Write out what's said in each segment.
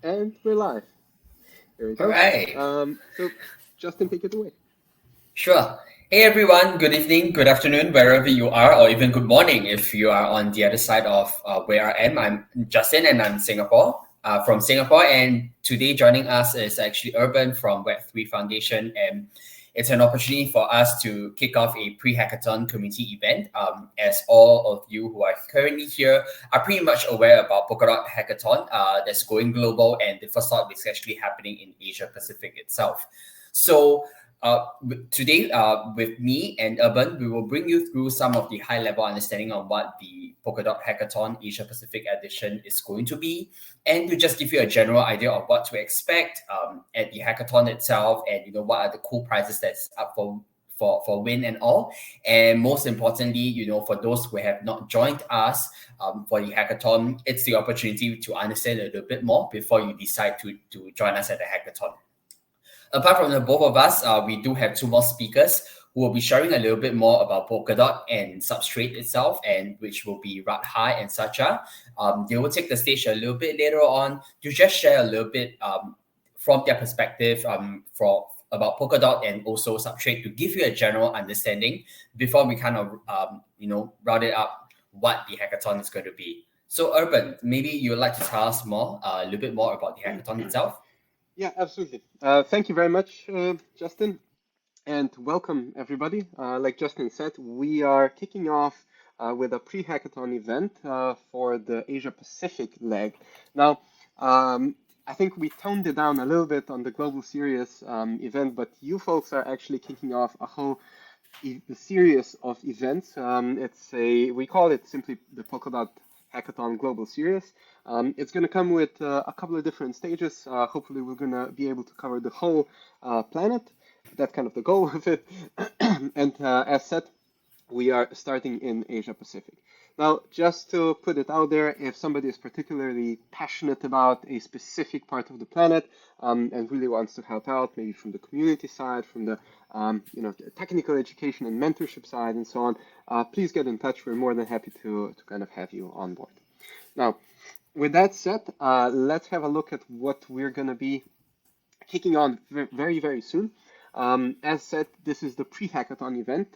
And we're live. There we go. All right. So, Justin, take it away. Sure. Hey everyone, good evening, good afternoon, wherever you are, or even good morning if you are on the other side of where I am. I'm Justin and I'm from Singapore. And today joining us is actually Urban from Web3 Foundation. And it's an opportunity for us to kick off a pre-hackathon community event. As all of you who are currently here are pretty much aware about Polkadot Hackathon that's going global, and the first stop is actually happening in Asia Pacific itself. So today, with me and Urban, we will bring you through some of the high-level understanding of what the Polkadot Hackathon Asia Pacific edition is going to be, and to just give you a general idea of what to expect at the hackathon itself, and what are the cool prizes that's up for win and all. And most importantly, for those who have not joined us for the hackathon, it's the opportunity to understand a little bit more before you decide to join us at the hackathon. Apart from the both of us, we do have two more speakers who will be sharing a little bit more about Polkadot and Substrate itself, and which will be Radha and Sacha. They will take the stage a little bit later on to just share a little bit from their perspective about Polkadot and also Substrate, to give you a general understanding before we kind of round it up what the hackathon is going to be. So Urban, maybe you would like to tell us a little bit more about the hackathon itself? Yeah, absolutely. Thank you very much, Justin, and welcome everybody. Like Justin said, we are kicking off with a pre-hackathon event for the Asia Pacific leg. Now, I think we toned it down a little bit on the Global Series event, but you folks are actually kicking off a whole series of events. We call it simply the Polkadot Hackathon Global Series. It's going to come with a couple of different stages. Hopefully, we're going to be able to cover the whole planet. That's kind of the goal of it. And as said, we are starting in Asia Pacific. Now, just to put it out there, if somebody is particularly passionate about a specific part of the planet and really wants to help out, maybe from the community side, from the technical education and mentorship side, and so on, please get in touch. We're more than happy to kind of have you on board. Now, with that said, let's have a look at what we're going to be kicking on very, very soon. As said, this is the pre-hackathon event.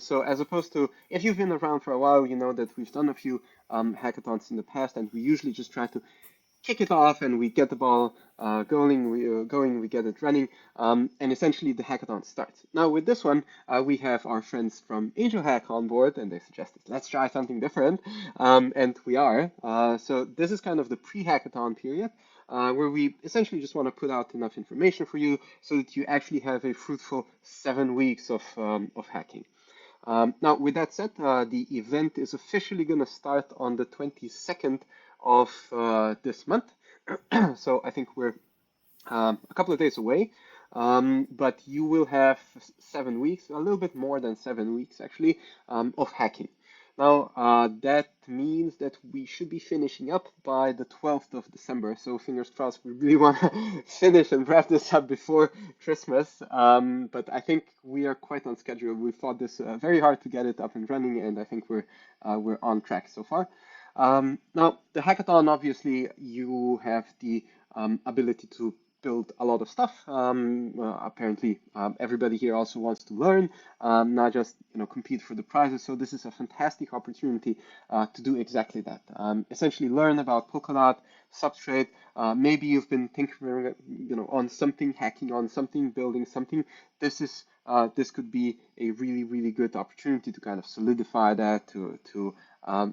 So as opposed to, if you've been around for a while, you know that we've done a few hackathons in the past, and we usually just try to kick it off and we get the ball going, we get it running, and essentially the hackathon starts. Now with this one, we have our friends from AngelHack on board, and they suggested, let's try something different, and we are. So this is kind of the pre-hackathon period, where we essentially just want to put out enough information for you so that you actually have a fruitful 7 weeks of hacking. Now, with that said, the event is officially going to start on the 22nd of this month. So I think we're a couple of days away, but you will have 7 weeks, a little bit more than 7 weeks actually, of hacking. Now, that means that we should be finishing up by the 12th of December. So fingers crossed, we really want to finish and wrap this up before Christmas. But I think we are quite on schedule. We fought this very hard to get it up and running, and I think we're on track so far. Now, the hackathon, obviously, you have the ability to build a lot of stuff. Apparently, everybody here also wants to learn, not just compete for the prizes. So this is a fantastic opportunity to do exactly that. Essentially, learn about Polkadot, Substrate. Maybe you've been thinking, on something, hacking on something, building something. This could be a really, really good opportunity to kind of solidify that, to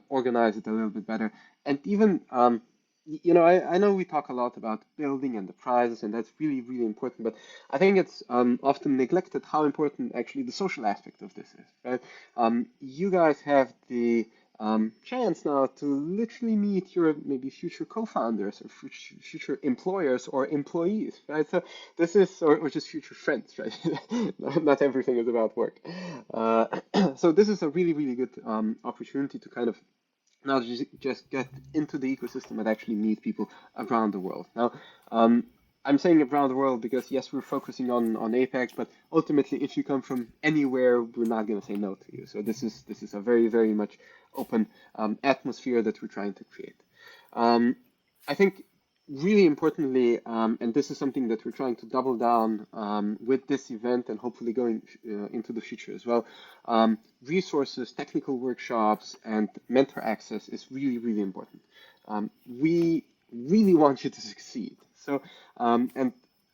organize it a little bit better, and even I know we talk a lot about building and the prizes, and that's really, really important, but I think it's often neglected how important actually the social aspect of this is, right? You guys have the chance now to literally meet your maybe future co-founders or future employers or employees, right? So this is, or just future friends, right? Not everything is about work. So this is a really, really good opportunity to kind of now just get into the ecosystem and actually meet people around the world. Now, I'm saying around the world because yes, we're focusing on APAC, but ultimately, if you come from anywhere, we're not going to say no to you. So this is a very, very much open atmosphere that we're trying to create. I think really importantly, and this is something that we're trying to double down with this event and hopefully going into the future as well, resources, technical workshops, and mentor access is really, really important. We really want you to succeed. So, and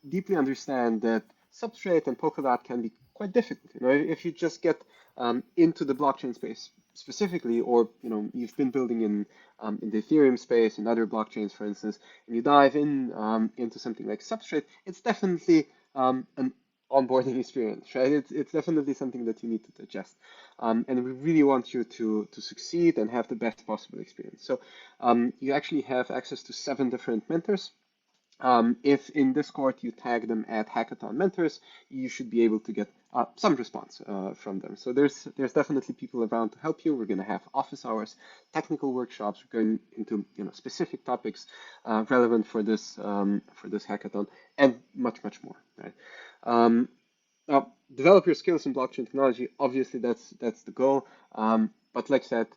deeply understand that Substrate and Polkadot can be quite difficult. If you just get into the blockchain space specifically, or you've been building in the Ethereum space and other blockchains, for instance, and you dive in into something like Substrate, it's definitely an onboarding experience, right? It's definitely something that you need to digest, and we really want you to succeed and have the best possible experience. So you actually have access to 7 different mentors. If in Discord you tag them at Hackathon Mentors, you should be able to get some response from them. So there's definitely people around to help you. We're going to have office hours, technical workshops. We're going into specific topics relevant for this hackathon, and much more. Right? Now, develop your skills in blockchain technology. Obviously, that's the goal. But like I said,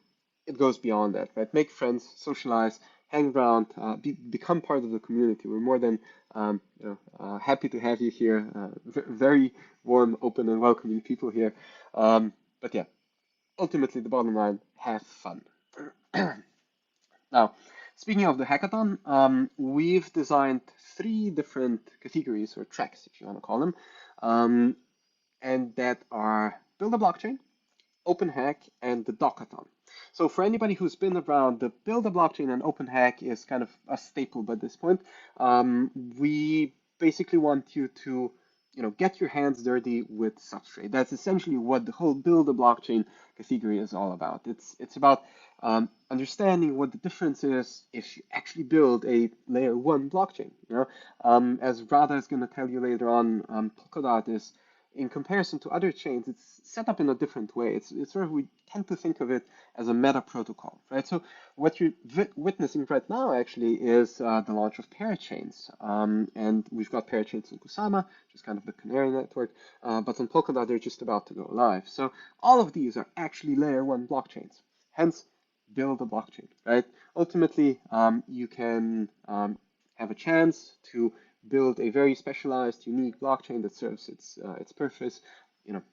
it goes beyond that, right? Make friends, socialize, hang around, become part of the community. We're more than happy to have you here. Very warm, open, and welcoming people here. But yeah, ultimately, the bottom line: have fun. Now, speaking of the hackathon, we've designed 3 different categories or tracks, if you want to call them, and that are Build a Blockchain, AngelHack, and the Dockathon. So for anybody who's been around, the Build a Blockchain and AngelHack is kind of a staple by this point. We basically want you to get your hands dirty with Substrate. That's essentially what the whole Build a Blockchain category is all about. It's about understanding what the difference is if you actually build a layer 1 blockchain. As Radha is going to tell you later on, Polkadot is, in comparison to other chains, it's set up in a different way. It's sort of, we tend to think of it as a meta protocol, right? So what you're witnessing right now actually is the launch of parachains. And we've got parachains in Kusama, which is kind of the canary network, but on Polkadot, they're just about to go live. So all of these are actually layer 1 blockchains, hence build a blockchain, right? Ultimately, you can have a chance to build a very specialized, unique blockchain that serves its purpose.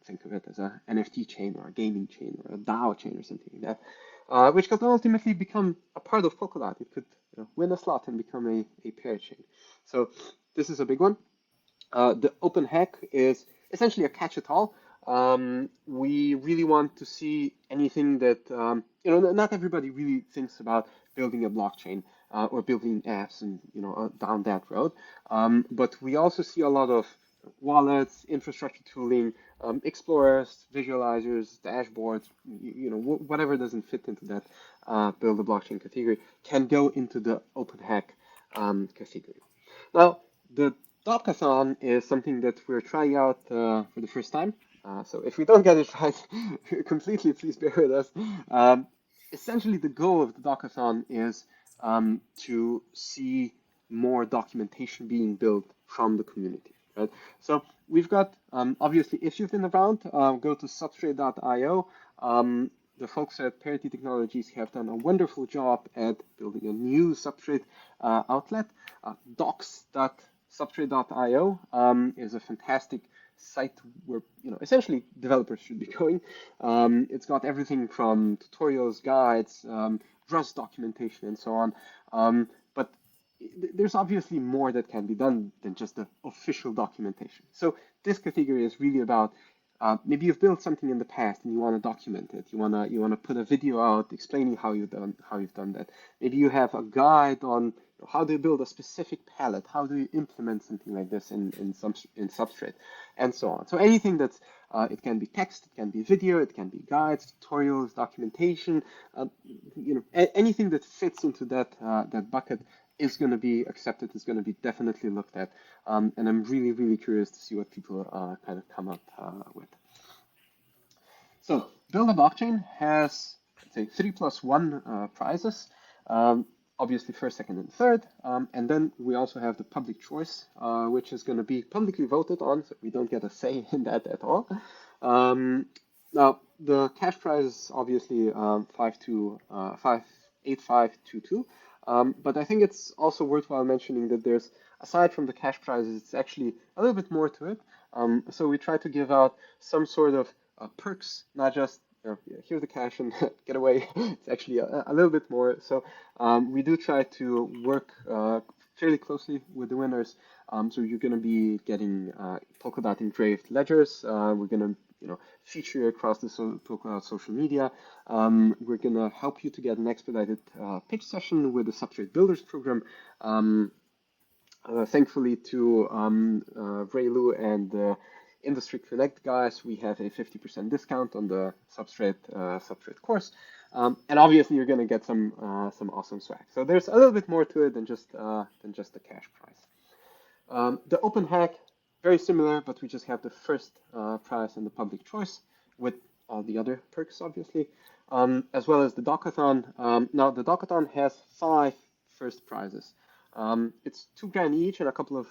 Think of it as an NFT chain or a gaming chain or a DAO chain or something like that, which could ultimately become a part of Polkadot. It could win a slot and become a parachain. So this is a big one. The AngelHack is essentially a catch-it-all. We really want to see anything that, not everybody really thinks about building a blockchain or building apps and, down that road. But we also see a lot of wallets, infrastructure tooling, explorers, visualizers, dashboards, whatever doesn't fit into that build a blockchain category can go into the AngelHack category. Now, the Dockathon is something that we're trying out for the first time. So if we don't get it right completely, please bear with us. Essentially, the goal of the Dockathon is to see more documentation being built from the community, right? So we've got, obviously, if you've been around, go to substrate.io. The folks at Parity Technologies have done a wonderful job at building a new Substrate outlet. Docs.substrate.io is a fantastic site where essentially developers should be going. It's got everything from tutorials, guides, Rust documentation, and so on. But there's obviously more that can be done than just the official documentation. So this category is really about maybe you've built something in the past and you want to document it. You wanna put a video out explaining how you've done that. Maybe you have a guide on how do you build a specific palette, how do you implement something like this in Substrate, and so on. So anything that's it can be text, it can be video, it can be guides, tutorials, documentation, anything that fits into that bucket is going to be accepted, is going to be definitely looked at. And I'm really, really curious to see what people kind of come up with. So Build a Blockchain has, let's say, 3+1 prizes. Obviously first, second, and third. And then we also have the public choice, which is going to be publicly voted on, so we don't get a say in that at all. Now, the cash prize is obviously 58522. But I think it's also worthwhile mentioning that there's, aside from the cash prizes, it's actually a little bit more to it. So we try to give out some sort of perks, not just here's the cash and get away. It's actually a little bit more. So we do try to work fairly closely with the winners. So you're going to be getting Polkadot engraved ledgers. We're going to feature you across the Polkadot social media. We're going to help you to get an expedited pitch session with the Substrate Builders program. Thankfully to Raylu and the Industry Connect guys, we have a 50% discount on the Substrate course. And obviously you're going to get some awesome swag. So there's a little bit more to it than just the cash prize. The open hack, very similar, but we just have the first prize and the public choice with all the other perks, obviously, as well as the Dockathon. Now the Dockathon has 5 first prizes. It's $2,000 each and a couple of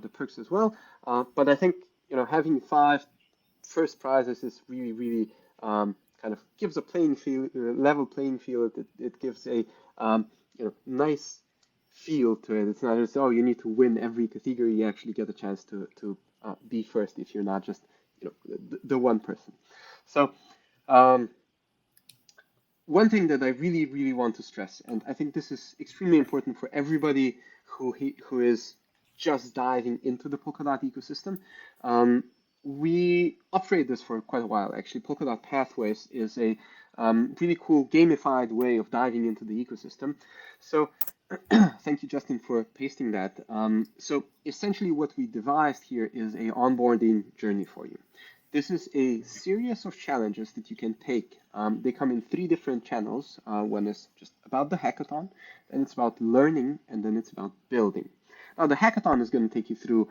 the perks as well. But I think having 5 first prizes is really kind of gives a playing field, level playing field. It gives a nice feel to it. It's not just you need to win every category. You actually get a chance to be first if you're not just the one person. So one thing that I really want to stress, and I think this is extremely important for everybody who is just diving into the Polkadot ecosystem. We operate this for quite a while. Actually, Polkadot Pathways is a really cool gamified way of diving into the ecosystem. So thank you, Justin, for pasting that. So essentially what we devised here is a onboarding journey for you. This is a series of challenges that you can take. They come in 3 different channels. One is just about the hackathon, then it's about learning, and then it's about building. Now, the hackathon is going to take you through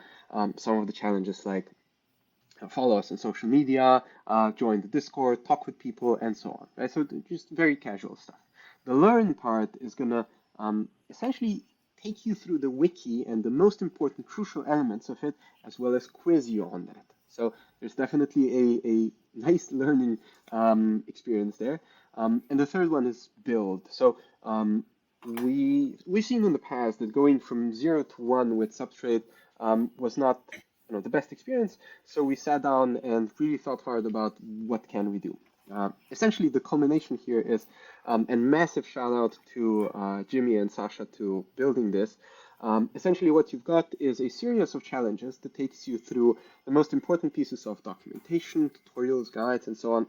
some of the challenges like follow us on social media, join the Discord, talk with people, and so on. Right? So just very casual stuff. The learn part is going to essentially take you through the wiki and the most important crucial elements of it, as well as quiz you on that. So there's definitely a nice learning experience there. And the third one is build. So we've seen in the past that going from 0 to 1 with Substrate was not the best experience. So we sat down and really thought hard about what can we do. Essentially, the culmination here is, and massive shout out to Jimmy and Sasha to building this. Essentially, what you've got is a series of challenges that takes you through the most important pieces of documentation, tutorials, guides, and so on,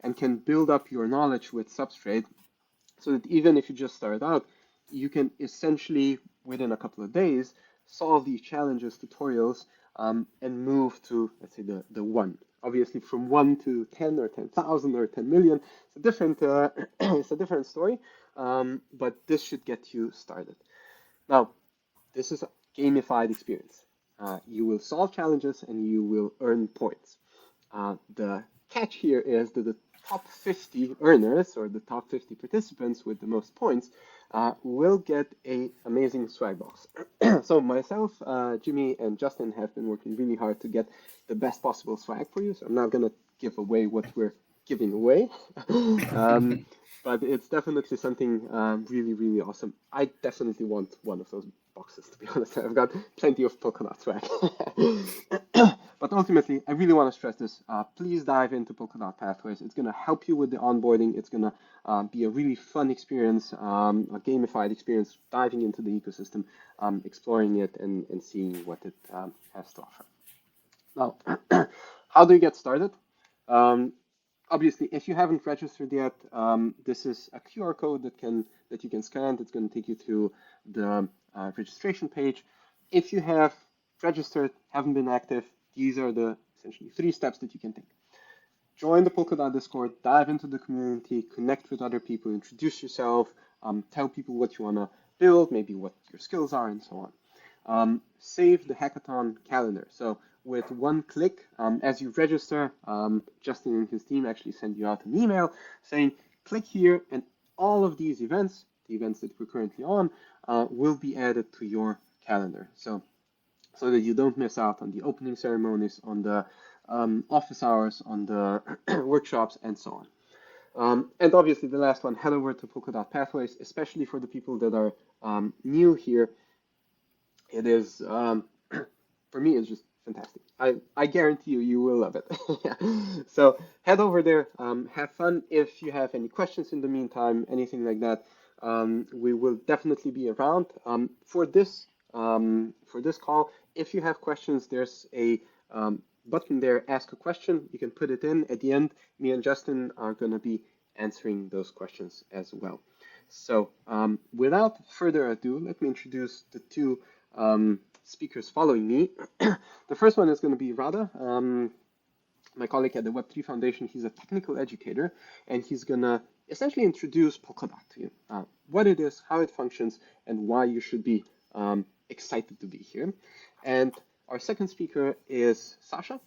and can build up your knowledge with Substrate so that even if you just start out, you can essentially, within a couple of days, solve these challenges, tutorials, and move to, let's say, the 1. Obviously, from 1 to 10 or 10,000 or 10 million, it's a different, it's a different story, but this should get you started. Now, this is a gamified experience. You will solve challenges and you will earn points. The catch here is that the top 50 earners or the top 50 participants with the most points will get an amazing swag box. So myself, Jimmy, and Justin have been working really hard to get the best possible swag for you. So I'm not going to give away what we're giving away. But it's definitely something really awesome. I definitely want one of those boxes, to be honest. I've got plenty of Polkadot swag. But ultimately, I really want to stress this. Please dive into Polkadot Pathways. It's going to help you with the onboarding. It's going to be a really fun experience, a gamified experience, diving into the ecosystem, exploring it, and seeing what it has to offer. Now, how do you get started? Obviously, if you haven't registered yet, this is a QR code that you can scan. It's going to take you to the registration page. If you have registered, haven't been active, these are the essentially 3 steps that you can take. Join the Polkadot Discord, dive into the community, connect with other people, introduce yourself, tell people what you want to build, maybe what your skills are, and so on. Save the hackathon calendar. So with one click, as you register, Justin and his team actually send you out an email saying, click here, and all of these events, the events that we're currently on, will be added to your calendar. So that you don't miss out on the opening ceremonies, on the office hours, on the workshops, and so And obviously the last one, head over to Polkadot Pathways, especially for the people that are new here. It is, for me, it's just fantastic. I guarantee you, you will love it. So head over there, have fun. If you have any questions in the meantime, anything like that, we will definitely be around. For this call, if you have questions, there's a button there, ask a question. You can put it in. At the end, me and Justin are going to be answering those questions as well. So without further ado, let me introduce the two speakers following me. The first one is going to be Rada, my colleague at the Web3 Foundation. He's a technical educator, and he's going to essentially introduce Polkadot to you, what it is, how it functions, and why you should be excited to be here. And our second speaker is Sasha.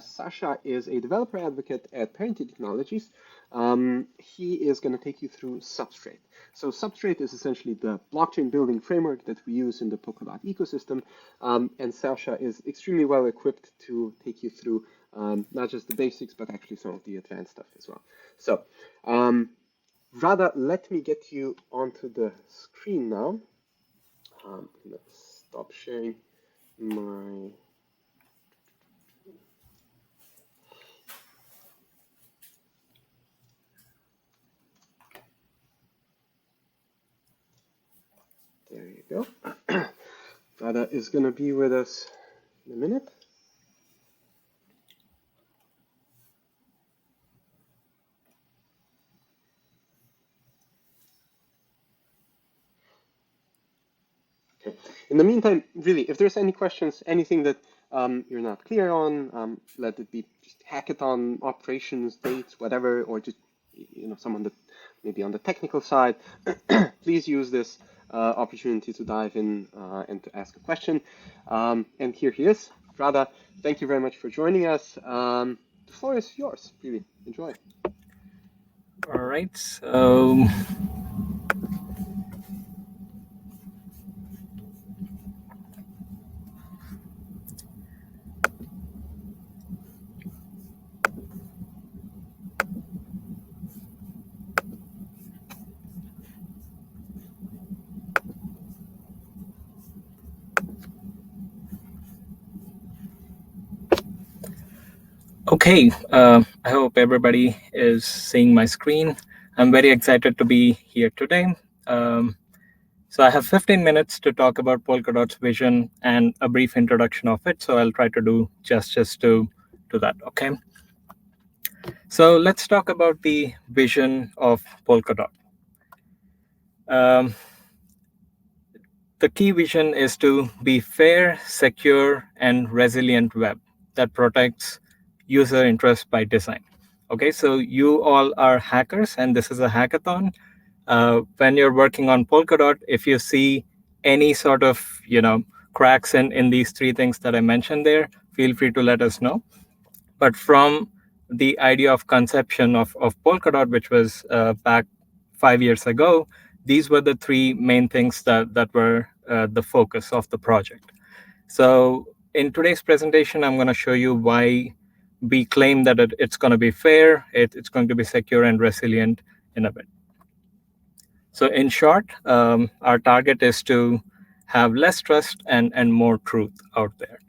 Sasha is a developer advocate at Parity Technologies. He is going to take you through Substrate. So Substrate is essentially the blockchain building framework that we use in the Polkadot ecosystem. And Sasha is extremely well equipped to take you through not just the basics, but actually some of the advanced stuff as well. So Rada, let me get you onto the screen now. Let's stop sharing my... There you go. Rada is going to be with us in a minute. Okay. In the meantime, really, if there's any questions, anything that you're not clear on, let it be just hackathon operations, dates, whatever, or just someone that maybe on the technical side, please use this opportunity to dive in and to ask a question. And here he is. Rada, thank you very much for joining us. The floor is yours, really. Enjoy. All right. So okay, I hope everybody is seeing my screen. I'm very excited to be here today. So I have 15 minutes to talk about Polkadot's vision and a brief introduction of it. So I'll try to do justice to that, okay? So let's talk about the vision of Polkadot. The key vision is to be fair, secure, and resilient web that protects user interest by design. Okay, so you all are hackers, and this is a hackathon. When you're working on Polkadot, if you see any sort of cracks in these three things that I mentioned there, feel free to let us know. But from the idea of conception of Polkadot, which was back 5 years ago, these were the three main things that were the focus of the project. So in today's presentation, I'm going to show you why we claim that it's going to be fair, it's going to be secure and resilient in a bit. So in short, our target is to have less trust and more truth out there.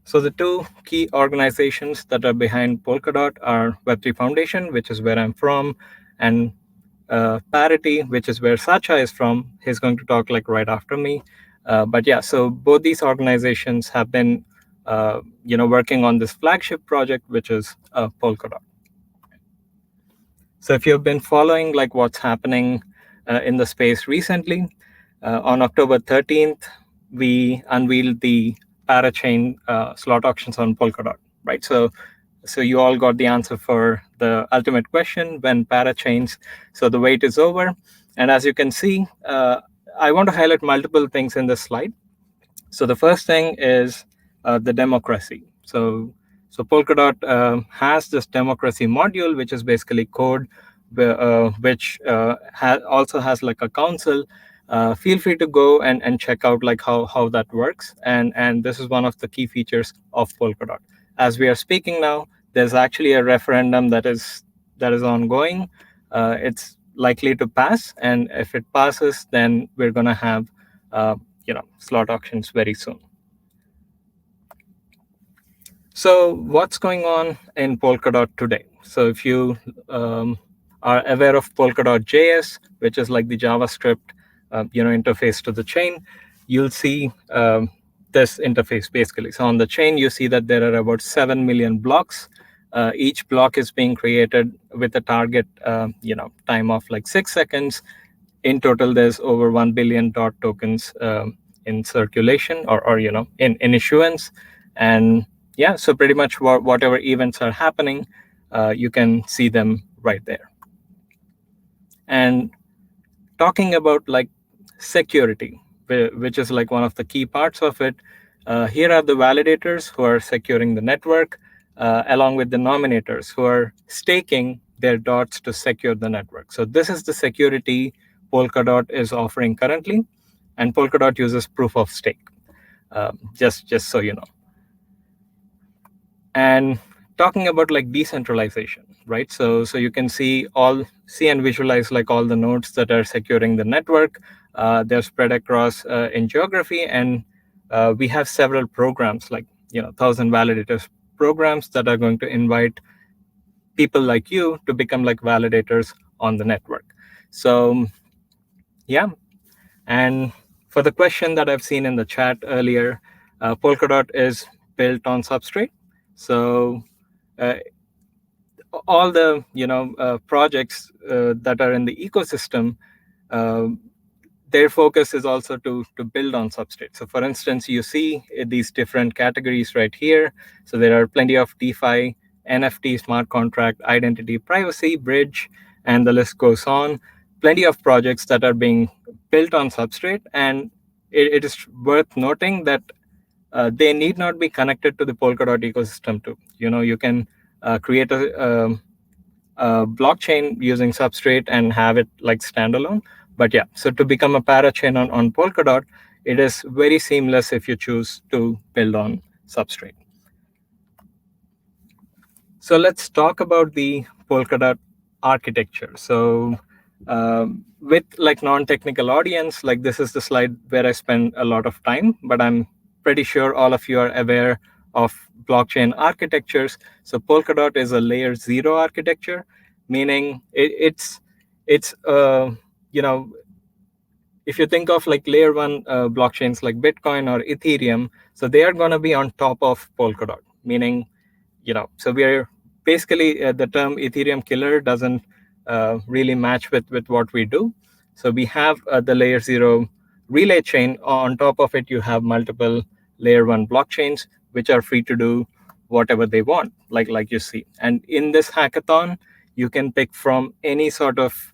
So the two key organizations that are behind Polkadot are Web3 Foundation, which is where I'm from, and Parity, which is where Sacha is from. He's going to talk right after me. But yeah, so both these organizations have been working on this flagship project, which is Polkadot. So if you've been following what's happening in the space recently, on October 13th, we unveiled the parachain slot auctions on Polkadot, right? So you all got the answer for the ultimate question, when parachains. So the wait is over. And as you can see, I want to highlight multiple things in this slide. So the first thing is the democracy. So Polkadot has this democracy module, which is basically code, which also has a council. Feel free to go and check out how that works. And this is one of the key features of Polkadot. As we are speaking now, there's actually a referendum that is that is ongoing. It's likely to pass, and if it passes, then we're going to have slot auctions very soon. So what's going on in Polkadot today? So if you are aware of Polkadot.js, which is like the JavaScript interface to the chain, you'll see this interface basically. So on the chain, you see that there are about 7 million blocks. Each block is being created with a target time of like 6 seconds. In total, there's over 1 billion dot tokens in circulation or in issuance. And yeah, so pretty much whatever events are happening, you can see them right there. And talking about like security, which is like one of the key parts of it, here are the validators who are securing the network, along with the nominators who are staking their dots to secure the network. So this is the security Polkadot is offering currently, and Polkadot uses proof of stake, just so you know. And talking about like decentralization, right? So you can see and visualize like all the nodes that are securing the network. They're spread across in geography, and we have several programs like 1,000 validators programs that are going to invite people like you to become like validators on the network. So yeah, and for the question that I've seen in the chat earlier, Polkadot is built on Substrate. So all the projects that are in the ecosystem, their focus is also to build on Substrate. So for instance, you see these different categories right here. So there are plenty of DeFi, NFT, smart contract, identity, privacy, bridge, and the list goes on. Plenty of projects that are being built on Substrate, and it is worth noting that they need not be connected to the Polkadot ecosystem too. You can create a blockchain using Substrate and have it like standalone. But yeah, so to become a parachain on Polkadot, it is very seamless if you choose to build on Substrate. So let's talk about the Polkadot architecture. So with like non-technical audience, like this is the slide where I spend a lot of time, but I'm pretty sure all of you are aware of blockchain architectures. So Polkadot is a layer 0 architecture, meaning it's if you think of like layer 1 blockchains like Bitcoin or Ethereum, so they are going to be on top of Polkadot, meaning so we are basically the term Ethereum killer doesn't really match with what we do. So we have the layer 0 relay chain. On top of it, you have multiple layer 1 blockchains, which are free to do whatever they want, like you see. And in this hackathon, you can pick from any sort of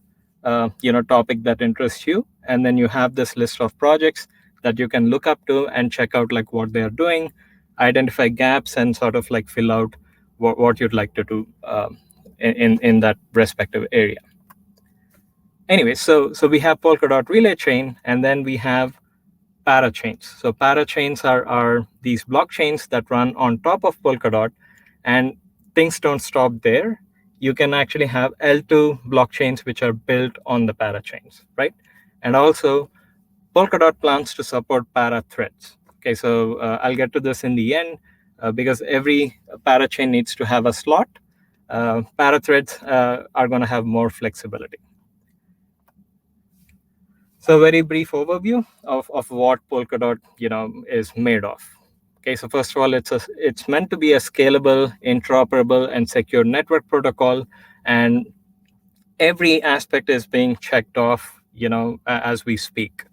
topic that interests you, and then you have this list of projects that you can look up to and check out like what they are doing, identify gaps, and sort of like fill out what you'd like to do in that respective area. Anyway, so we have Polkadot relay chain, and then we have parachains. So parachains are these blockchains that run on top of Polkadot, and things don't stop there. You can actually have L2 blockchains which are built on the parachains, right? And also, Polkadot plans to support para threads. Okay, so I'll get to this in the end because every parachain needs to have a slot. Para threads are going to have more flexibility. So very brief overview of what Polkadot is made of. Okay, so first of all, it's meant to be a scalable, interoperable, and secure network protocol, and every aspect is being checked off, as we speak.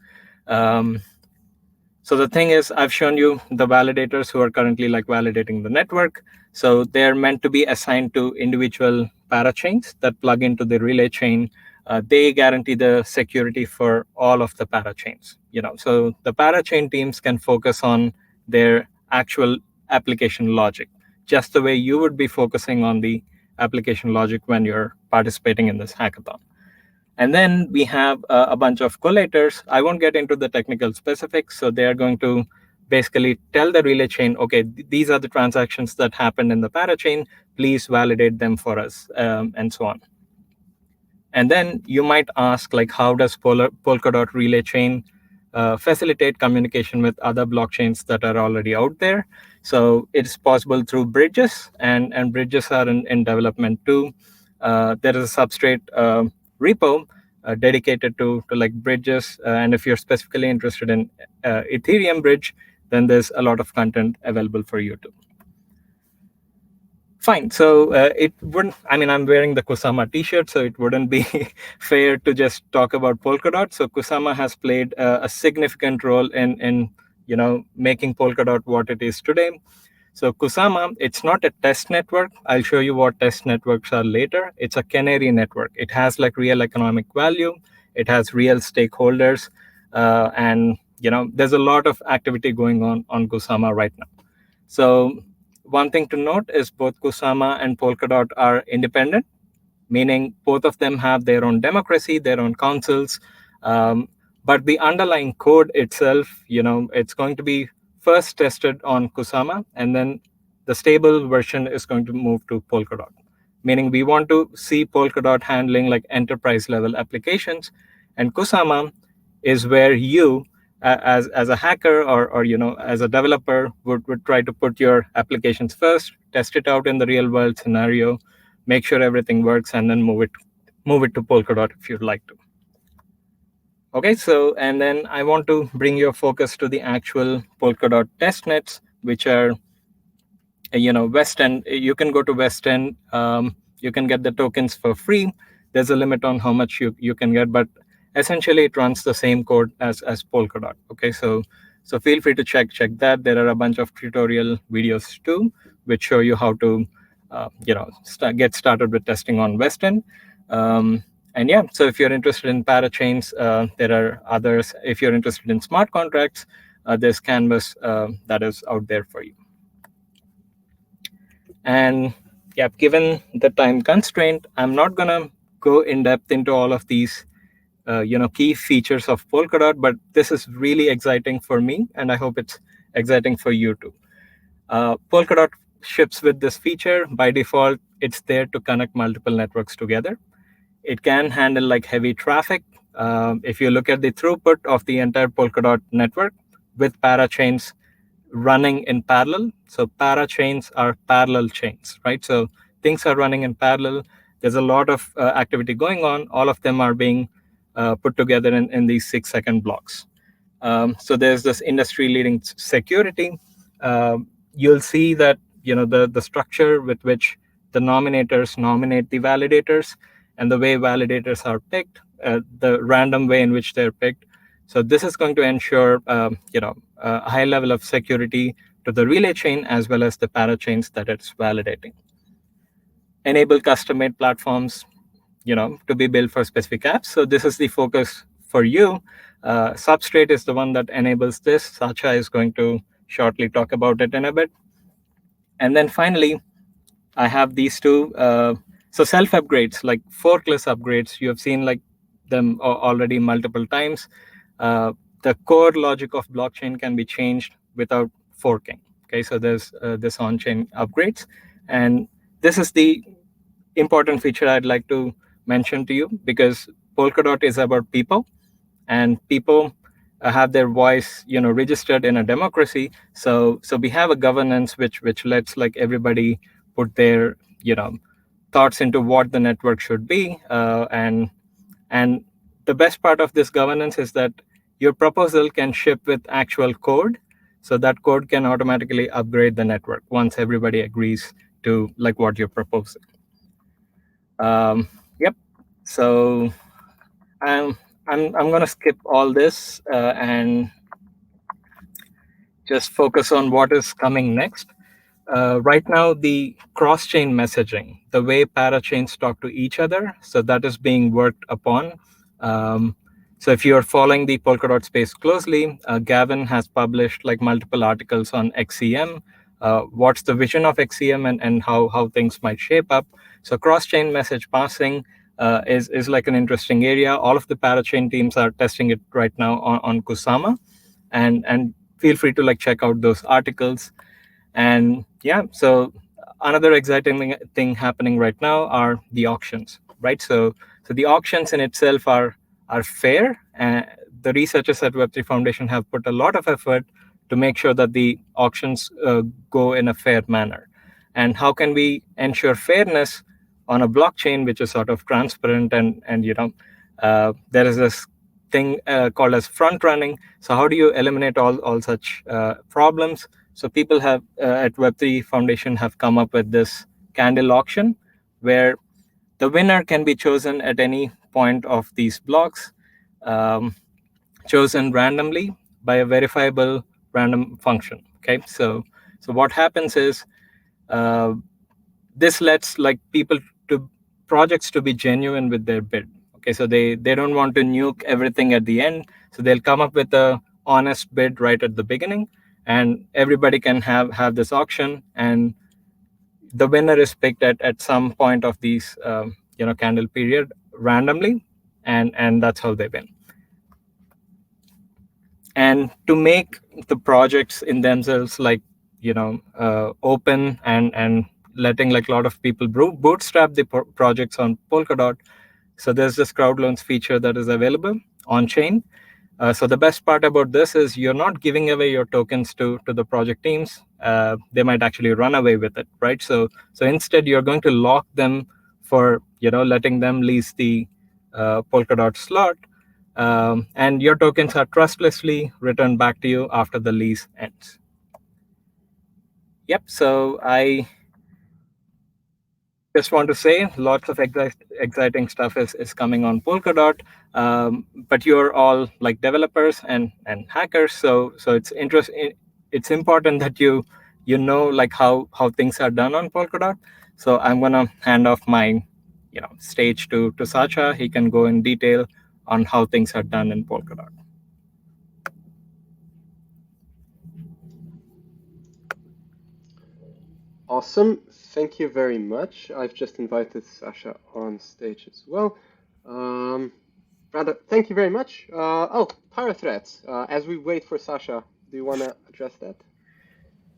So the thing is, I've shown you the validators who are currently like validating the network. So they're meant to be assigned to individual parachains that plug into the relay chain. They guarantee the security for all of the parachains. So the parachain teams can focus on their actual application logic, just the way you would be focusing on the application logic when you're participating in this hackathon. And then we have a bunch of collators. I won't get into the technical specifics, so they are going to basically tell the relay chain, okay, these are the transactions that happened in the parachain. Please validate them for us, and so on. And then you might ask, like, how does Polkadot relay chain facilitate communication with other blockchains that are already out there? So it's possible through bridges, and bridges are in development too. There is a Substrate repo dedicated to like bridges. And if you're specifically interested in Ethereum bridge, then there's a lot of content available for you too. Fine. So it wouldn't, I mean, I'm wearing the Kusama t-shirt, so it wouldn't be fair to just talk about Polkadot. So Kusama has played a significant role in making Polkadot what it is today. So Kusama, it's not a test network. I'll show you what test networks are later. It's a canary network. It has like real economic value. It has real stakeholders. And there's a lot of activity going on Kusama right now. So one thing to note is both Kusama and Polkadot are independent, meaning both of them have their own democracy, their own councils. But the underlying code itself, it's going to be first tested on Kusama, and then the stable version is going to move to Polkadot. Meaning we want to see Polkadot handling like enterprise level applications, and Kusama is where you, as a hacker or as a developer, would try to put your applications first, test it out in the real world scenario, make sure everything works, and then move it to Polkadot if you'd like to. Okay, so and then I want to bring your focus to the actual Polkadot testnets, which are West End. You can go to West End. You can get the tokens for free. There's a limit on how much you can get, but essentially it runs the same code as Polkadot. Okay, so feel free to check that. There are a bunch of tutorial videos too, which show you how to get started with testing on West End. And yeah, so if you're interested in parachains, there are others. If you're interested in smart contracts, there's Canvas that is out there for you. And yeah, given the time constraint, I'm not gonna go in depth into all of these key features of Polkadot, but this is really exciting for me, and I hope it's exciting for you too. Polkadot ships with this feature. By default, it's there to connect multiple networks together. It can handle like heavy traffic. If you look at the throughput of the entire Polkadot network with parachains running in parallel. So parachains are parallel chains, right? So things are running in parallel. There's a lot of activity going on. All of them are being put together in these 6-second blocks. So there's this industry-leading security. You'll see that the structure with which the nominators nominate the validators, and the way validators are picked, the random way in which they're picked. So this is going to ensure a high level of security to the relay chain as well as the parachains that it's validating. Enable custom-made platforms to be built for specific apps. So this is the focus for you. Substrate is the one that enables this. Sacha is going to shortly talk about it in a bit. And then finally, I have these two. So self upgrades, like forkless upgrades, you have seen like them already multiple times. The core logic of blockchain can be changed without forking. Okay, so there's this on-chain upgrades, and this is the important feature I'd like to mention to you, because Polkadot is about people, and people have their voice registered in a democracy. So we have a governance which lets like everybody put their thoughts into what the network should be, and the best part of this governance is that your proposal can ship with actual code, so that code can automatically upgrade the network once everybody agrees to like what you're proposing. Yep. So I'm gonna skip all this and just focus on what is coming next. Right now, the cross-chain messaging, the way parachains talk to each other, so that is being worked upon. So if you're following the Polkadot space closely, Gavin has published like multiple articles on XCM, what's the vision of XCM and how things might shape up. So cross-chain message passing is like an interesting area. All of the parachain teams are testing it right now on Kusama, and feel free to like check out those articles. And yeah, so another exciting thing happening right now are the auctions, right? So the auctions in itself are fair, and the researchers at Web3 Foundation have put a lot of effort to make sure that the auctions go in a fair manner. And how can we ensure fairness on a blockchain which is sort of transparent, and there is this thing called as front running. So how do you eliminate all such problems? So people have at Web3 Foundation have come up with this candle auction where the winner can be chosen at any point of these blocks, chosen randomly by a verifiable random function. Okay, so what happens is this lets like projects to be genuine with their bid. Okay, so they don't want to nuke everything at the end, so they'll come up with a honest bid right at the beginning, and everybody can have this auction, and the winner is picked at some point of these candle period randomly, and that's how they win. And to make the projects in themselves like open and letting like a lot of people bootstrap the projects on Polkadot, so there's this crowd loans feature that is available on chain. So the best part about this is you're not giving away your tokens to the project teams. They might actually run away with it, right? So instead you're going to lock them for letting them lease the Polkadot slot, and your tokens are trustlessly returned back to you after the lease ends. Yep. So I just want to say lots of exciting stuff is coming on Polkadot, but you're all like developers and hackers, so it's interesting. It's important that you know like how things are done on Polkadot. So I'm gonna hand off my stage to Sacha. He can go in detail on how things are done in Polkadot. Awesome. Thank you very much. I've just invited Sasha on stage as well. Brother, thank you very much. Parathreads. As we wait for Sasha, do you want to address that?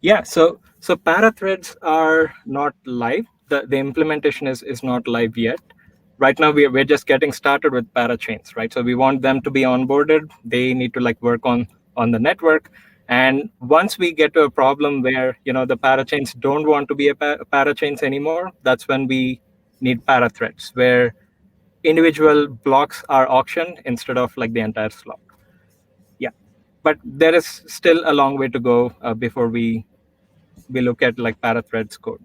Yeah, so parathreads are not live. The implementation is not live yet. Right now, we're just getting started with parachains, right? So we want them to be onboarded. They need to like work on the network. And once we get to a problem where the parachains don't want to be a parachains anymore, that's when we need parathreads, where individual blocks are auctioned instead of like the entire slot. Yeah, but there is still a long way to go before we look at like parathreads code.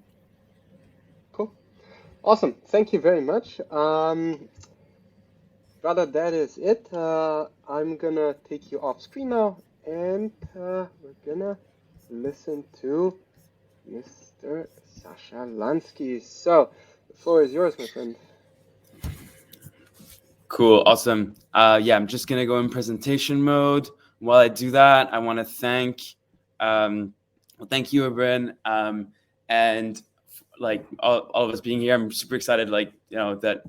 Cool. Awesome. Thank you very much. Brother, that is it. I'm gonna take you off screen now, and we're gonna listen to Mr. Sasha Lansky. So the floor is yours, my friend. Cool, awesome. Yeah, I'm just gonna go in presentation mode. While I do that, I want to thank you, Abrin, and like all of us being here. I'm super excited, like that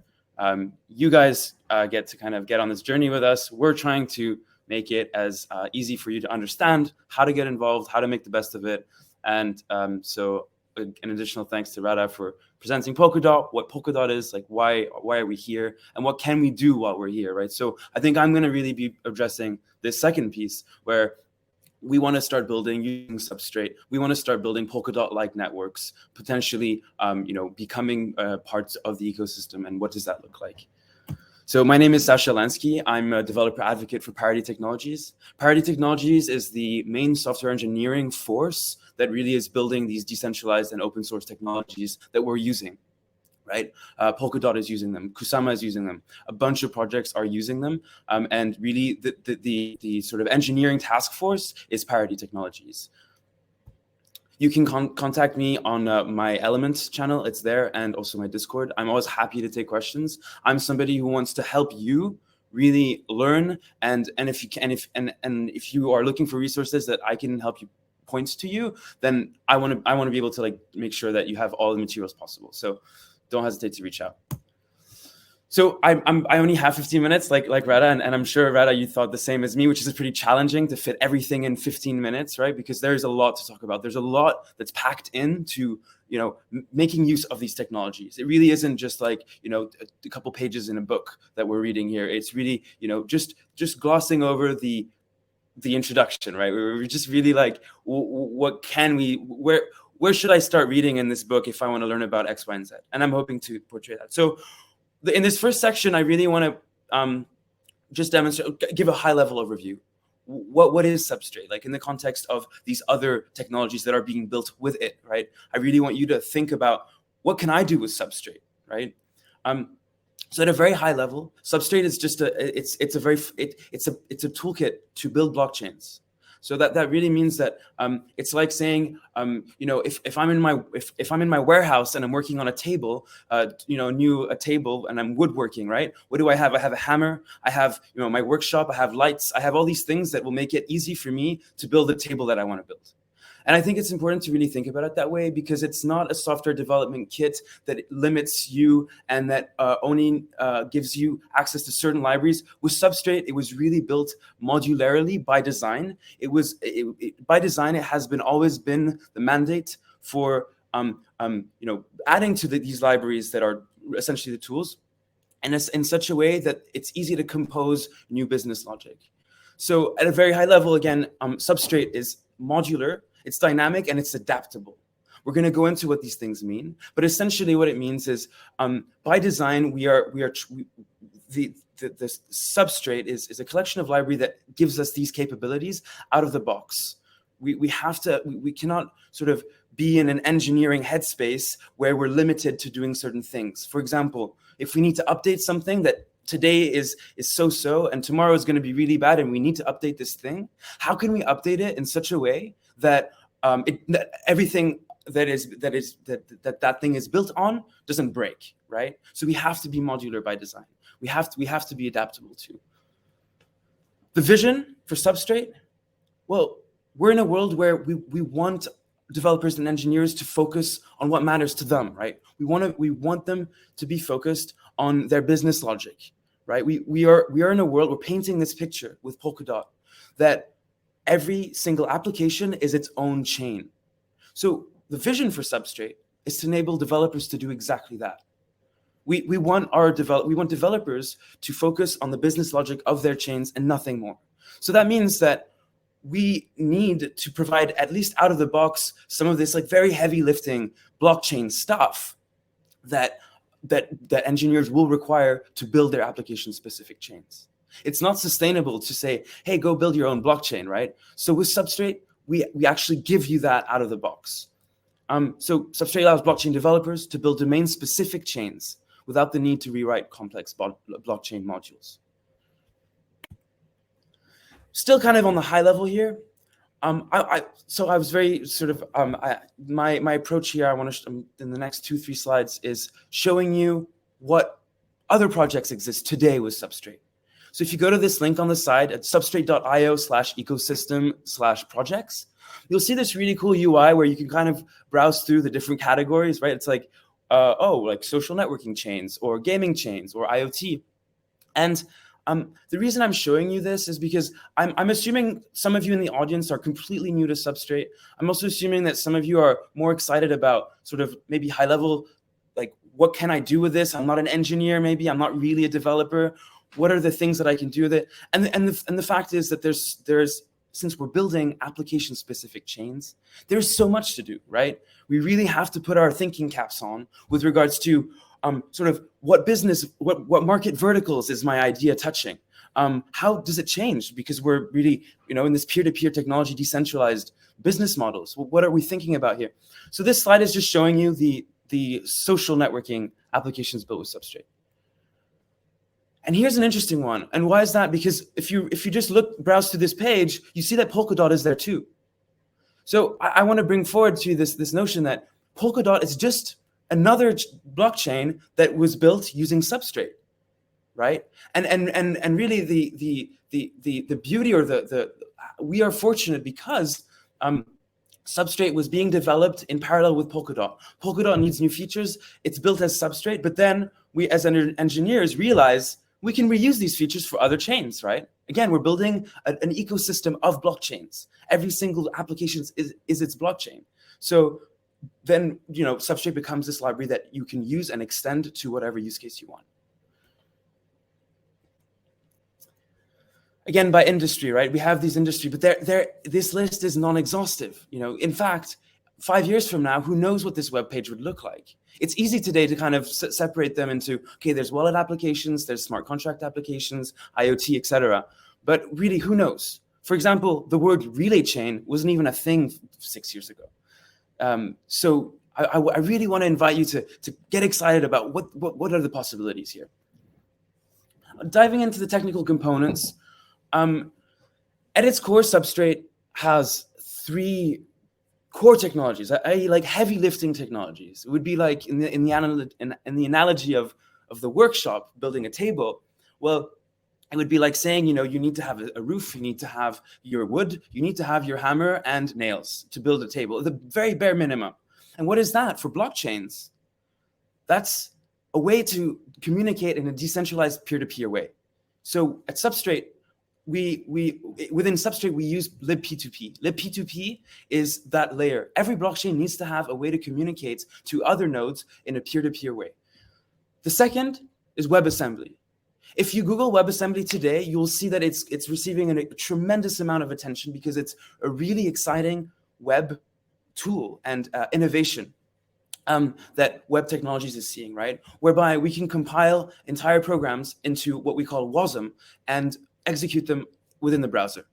you guys get to kind of get on this journey with us. We're trying to make it as easy for you to understand how to get involved, how to make the best of it, and so an additional thanks to Rada for presenting Polkadot, what Polkadot is, like why are we here, and what can we do while we're here, right? So I think I'm going to really be addressing this second piece where we want to start building using Substrate. We want to start building Polkadot-like networks, potentially, becoming parts of the ecosystem. And what does that look like? So my name is Sasha Lansky. I'm a developer advocate for Parity Technologies. Parity Technologies is the main software engineering force that really is building these decentralized and open source technologies that we're using, right? Polkadot is using them. Kusama is using them. A bunch of projects are using them. And really the sort of engineering task force is Parity Technologies. You can contact me on my Elements channel. It's there, and also my Discord. I'm always happy to take questions. I'm somebody who wants to help you really learn, and if you are looking for resources that I can help you point to you, then I want to be able to like make sure that you have all the materials possible. So don't hesitate to reach out. So I only have 15 minutes, like Rada, and I'm sure Rada, you thought the same as me, which is pretty challenging to fit everything in 15 minutes, right? Because there's a lot to talk about. There's a lot that's packed into, making use of these technologies. It really isn't just like, a couple pages in a book that we're reading here. It's really, just glossing over the introduction, right? We're just really like, what can we, where should I start reading in this book if I want to learn about X, Y, and Z? And I'm hoping to portray that. So in this first section, I really want to just give a high-level overview. What is Substrate? Like in the context of these other technologies that are being built with it, right? I really want you to think about what can I do with Substrate, right? So at a very high level, Substrate is just it's a toolkit to build blockchains. So that really means that it's like saying, if I'm in my warehouse and I'm working on a table, a table, and I'm woodworking, right? What do I have? I have a hammer. I have my workshop. I have lights. I have all these things that will make it easy for me to build the table that I want to build. And I think it's important to really think about it that way, because it's not a software development kit that limits you and that only gives you access to certain libraries. With Substrate, it was really built modularly by design. By design, it has always been the mandate for adding to these libraries that are essentially the tools, and it's in such a way that it's easy to compose new business logic. So at a very high level, again, Substrate is modular. It's dynamic and it's adaptable. We're going to go into what these things mean, but essentially what it means is, by design, the Substrate is a collection of library that gives us these capabilities out of the box. We cannot sort of be in an engineering headspace where we're limited to doing certain things. For example, if we need to update something that today is so, and tomorrow is going to be really bad, and we need to update this thing, how can we update it in such a way that that everything that thing is built on doesn't break, right? So we have to be modular by design. We have to be adaptable too. The vision for Substrate, well, we're in a world where we want developers and engineers to focus on what matters to them, right? We want them to be focused on their business logic, right? We are in a world, we're painting this picture with Polkadot that every single application is its own chain. So the vision for Substrate is to enable developers to do exactly that. We want developers to focus on the business logic of their chains and nothing more. So that means that we need to provide, at least out of the box, some of this like very heavy lifting blockchain stuff that engineers will require to build their application specific chains. It's not sustainable to say, hey, go build your own blockchain, right? So with Substrate, we actually give you that out of the box. So Substrate allows blockchain developers to build domain-specific chains without the need to rewrite complex blockchain modules. Still kind of on the high level here. So I was very sort of, my approach here, I want to, in the next 2-3 slides, is showing you what other projects exist today with Substrate. So if you go to this link on the side at substrate.io/ecosystem/projects, you'll see this really cool UI where you can kind of browse through the different categories, right? It's like, like social networking chains or gaming chains or IoT. And the reason I'm showing you this is because I'm assuming some of you in the audience are completely new to Substrate. I'm also assuming that some of you are more excited about sort of maybe high level, like, what can I do with this? I'm not an engineer, maybe. I'm not really a developer. What are the things that I can do with it? And the fact is that there's since we're building application-specific chains, there's so much to do, right? We really have to put our thinking caps on with regards to sort of what market verticals is my idea touching? How does it change? Because we're really, in this peer-to-peer technology, decentralized business models. What are we thinking about here? So this slide is just showing you the social networking applications built with Substrate. And here's an interesting one. And why is that? Because if you just browse through this page, you see that Polkadot is there too. So I want to bring forward to you this notion that Polkadot is just another blockchain that was built using Substrate, right? And really the beauty, or we are fortunate because Substrate was being developed in parallel with Polkadot. Polkadot needs new features. It's built as Substrate, but then we as engineers realize we can reuse these features for other chains, right? Again, we're building an ecosystem of blockchains. Every single application is its blockchain. So then, Substrate becomes this library that you can use and extend to whatever use case you want. Again, by industry, right? We have these industry, but this list is non-exhaustive. In fact, 5 years from now, who knows what this web page would look like? It's easy today to kind of separate them into, okay, there's wallet applications, there's smart contract applications, IoT, etc. But really, who knows? For example, the word relay chain wasn't even a thing 6 years ago. So I really want to invite you to get excited about what are the possibilities here. Diving into the technical components, at its core, Substrate has 3 core technologies, like heavy lifting technologies. It would be like in the analogy of the workshop building a table. Well, it would be like saying, you need to have a roof, you need to have your wood, you need to have your hammer and nails to build a table, the very bare minimum. And what is that for blockchains? That's a way to communicate in a decentralized peer-to-peer way. So at Substrate, within Substrate, we use libp2p. libp2p is that layer. Every blockchain needs to have a way to communicate to other nodes in a peer-to-peer way. The second is WebAssembly. If you Google WebAssembly today, you'll see that it's receiving a tremendous amount of attention because it's a really exciting web tool and innovation that web technologies is seeing, right? Whereby we can compile entire programs into what we call WASM and execute them within the browser.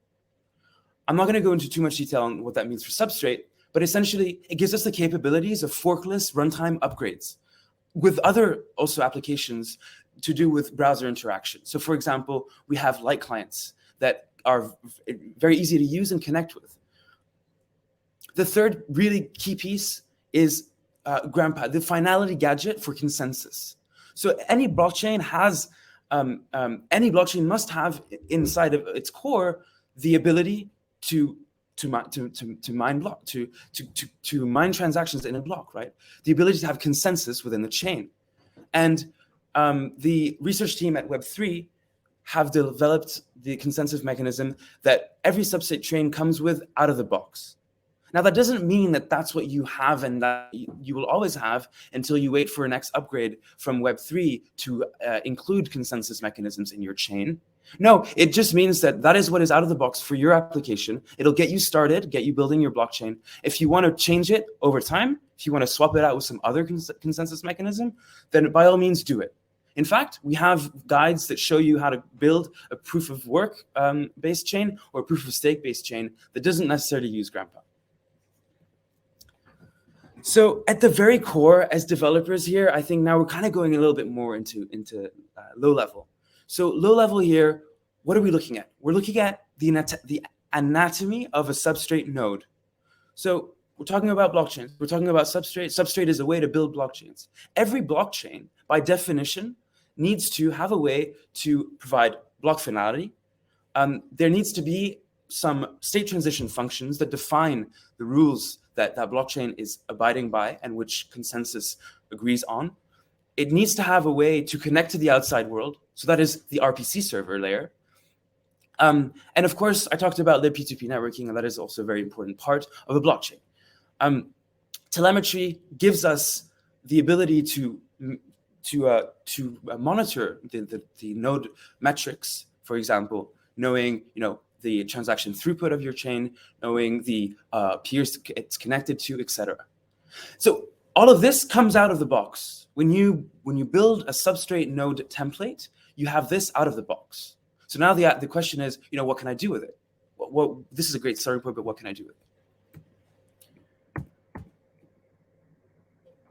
I'm not going to go into too much detail on what that means for Substrate, but essentially it gives us the capabilities of forkless runtime upgrades with other also applications to do with browser interaction. So for example, we have light clients that are very easy to use and connect with. The third really key piece is Grandpa, the Finality gadget for consensus. So any blockchain has, any blockchain must have inside of its core the ability to mine transactions in a block, right? The ability to have consensus within the chain. And the research team at Web3 have developed the consensus mechanism that every Substrate chain comes with out of the box. Now, that doesn't mean that that's what you have and that you will always have until you wait for a next upgrade from Web3 to include consensus mechanisms in your chain. No, it just means that that is what is out of the box for your application. It'll get you started, get you building your blockchain. If you want to change it over time, if you want to swap it out with some other consensus mechanism, then by all means do it. In fact, we have guides that show you how to build a proof of work based chain or a proof of stake based chain that doesn't necessarily use Grandpa. So at the very core, as developers here, I think now we're kind of going a little bit more into low level. So low level here, what are we looking at? We're looking at the anatomy of a Substrate node. So we're talking about blockchains. We're talking about Substrate. Substrate is a way to build blockchains. Every blockchain, by definition, needs to have a way to provide block finality. There needs to be some state transition functions that define the rules that blockchain is abiding by and which consensus agrees on. It needs to have a way to connect to the outside world. So that is the RPC server layer. And of course, I talked about libp2p networking, and that is also a very important part of a blockchain. Telemetry gives us the ability to monitor the node metrics, for example, knowing the transaction throughput of your chain, knowing the peers it's connected to, etc. So all of this comes out of the box. When you build a Substrate node template, you have this out of the box. So now the question is, what can I do with it? This is a great starting point, but what can I do with it?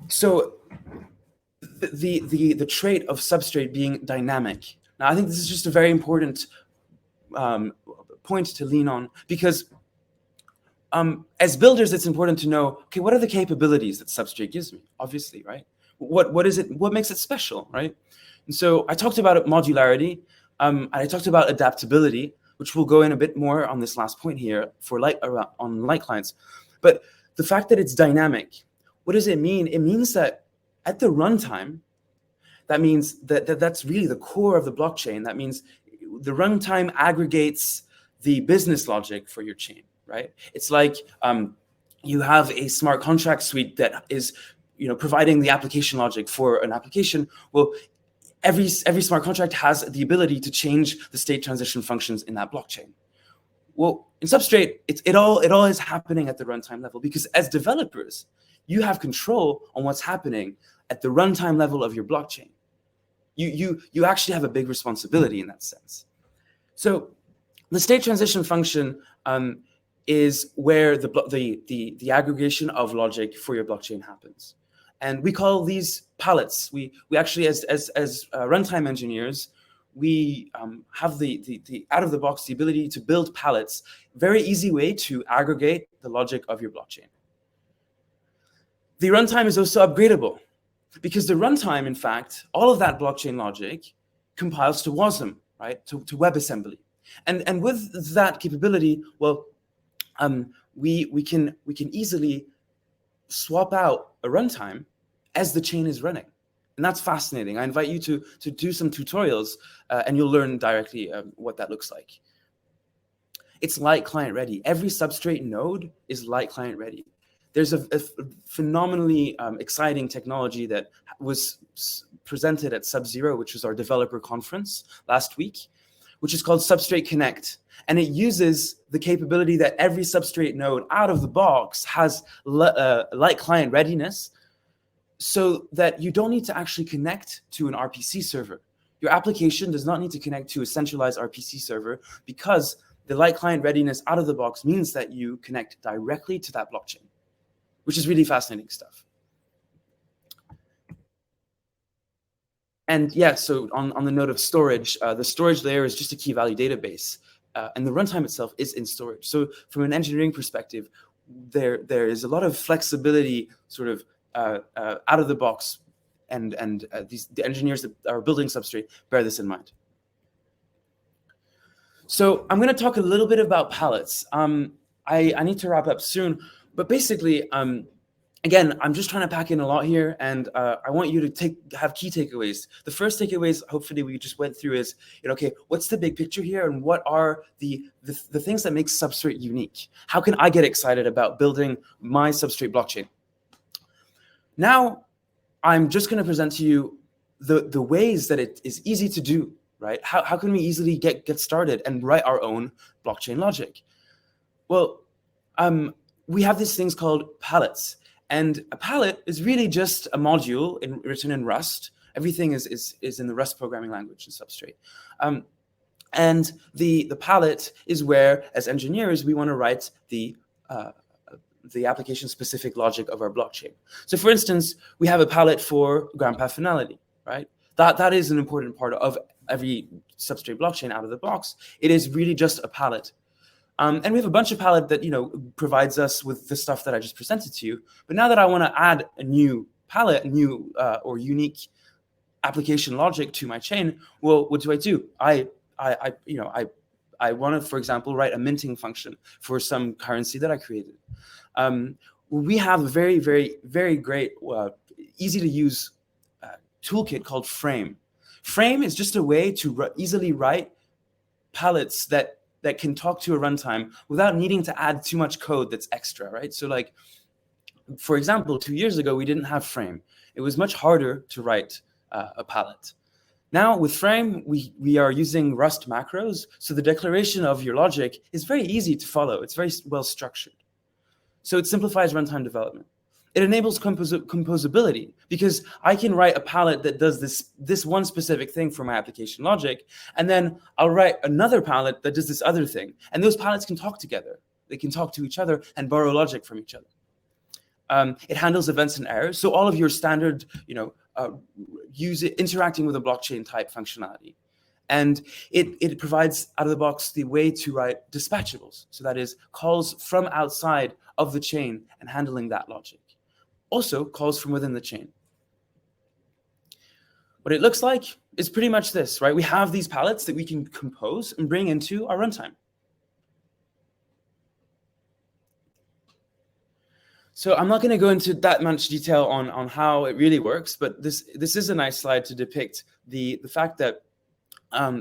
So the trait of Substrate being dynamic. Now I think this is just a very important point to lean on, because as builders, it's important to know, okay, what are the capabilities that Substrate gives me? Obviously, right? What is it? What makes it special, right? And so I talked about modularity, and I talked about adaptability, which we'll go in a bit more on this last point here for on light clients. But the fact that it's dynamic, what does it mean? It means that at the runtime, that means that's really the core of the blockchain. That means the runtime aggregates the business logic for your chain, right? It's like you have a smart contract suite that is, providing the application logic for an application. Well, every smart contract has the ability to change the state transition functions in that blockchain. Well, in Substrate, it all is happening at the runtime level, because as developers, you have control on what's happening at the runtime level of your blockchain. You actually have a big responsibility in that sense. So the state transition function is where the aggregation of logic for your blockchain happens. And we call these palettes. We actually, as runtime engineers, we have the out of the box, the ability to build palettes, very easy way to aggregate the logic of your blockchain. The runtime is also upgradable, because the runtime, in fact, all of that blockchain logic compiles to WASM, right, to WebAssembly. And with that capability, well, we can easily swap out a runtime as the chain is running. And that's fascinating. I invite you to do some tutorials, and you'll learn directly what that looks like. It's light client ready. Every Substrate node is light client ready. There's a phenomenally exciting technology that was presented at Sub-Zero, which was our developer conference last week, which is called Substrate Connect. And it uses the capability that every Substrate node out of the box has light client readiness, so that you don't need to actually connect to an RPC server. Your application does not need to connect to a centralized RPC server, because the light client readiness out of the box means that you connect directly to that blockchain, which is really fascinating stuff. And yeah, so on the note of storage, the storage layer is just a key value database, and the runtime itself is in storage. So from an engineering perspective, there is a lot of flexibility sort of out of the box, and the engineers that are building Substrate bear this in mind. So I'm going to talk a little bit about palettes. I need to wrap up soon, but basically, again, I'm just trying to pack in a lot here, and I want you to have key takeaways. The first takeaways, hopefully, we just went through is, okay, what's the big picture here, and what are the things that make Substrate unique? How can I get excited about building my Substrate blockchain? Now, I'm just going to present to you the ways that it is easy to do, right? How can we easily get started and write our own blockchain logic? Well, we have these things called palettes. And a palette is really just a module written in Rust. Everything is in the Rust programming language in Substrate. And the palette is where, as engineers, we want to write the application-specific logic of our blockchain. So for instance, we have a palette for ground path finality, right? That is an important part of every Substrate blockchain out of the box. It is really just a palette. And we have a bunch of palette that provides us with the stuff that I just presented to you. But now that I want to add a new palette, a new or unique application logic to my chain, well, what do? I want to, for example, write a minting function for some currency that I created. We have a very, very, very great, easy to use toolkit called Frame. Frame is just a way to easily write palettes that can talk to a runtime without needing to add too much code that's extra, right? So like, for example, 2 years ago, we didn't have Frame. It was much harder to write a palette. Now with Frame, we are using Rust macros. So the declaration of your logic is very easy to follow. It's very well structured. So it simplifies runtime development. It enables composability, because I can write a palette that does this one specific thing for my application logic, and then I'll write another palette that does this other thing. And those palettes can talk together. They can talk to each other and borrow logic from each other. It handles events and errors. So all of your standard, interacting with a blockchain type functionality. And it provides out of the box the way to write dispatchables. So that is calls from outside of the chain and handling that logic. Also calls from within the chain. What it looks like is pretty much this, right? We have these palettes that we can compose and bring into our runtime. So I'm not going to go into that much detail on how it really works, but this is a nice slide to depict the fact that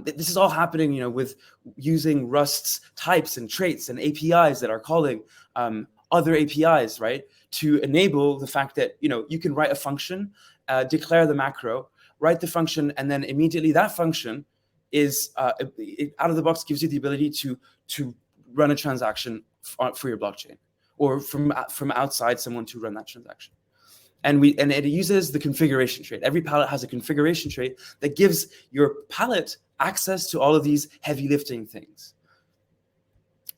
this is all happening, with using Rust's types and traits and APIs that are calling other APIs, right? To enable the fact that, you can write a function, declare the macro, write the function, and then immediately that function is out of the box gives you the ability to run a transaction for your blockchain, or from outside someone to run that transaction. And it uses the configuration trait. Every palette has a configuration trait that gives your palette access to all of these heavy lifting things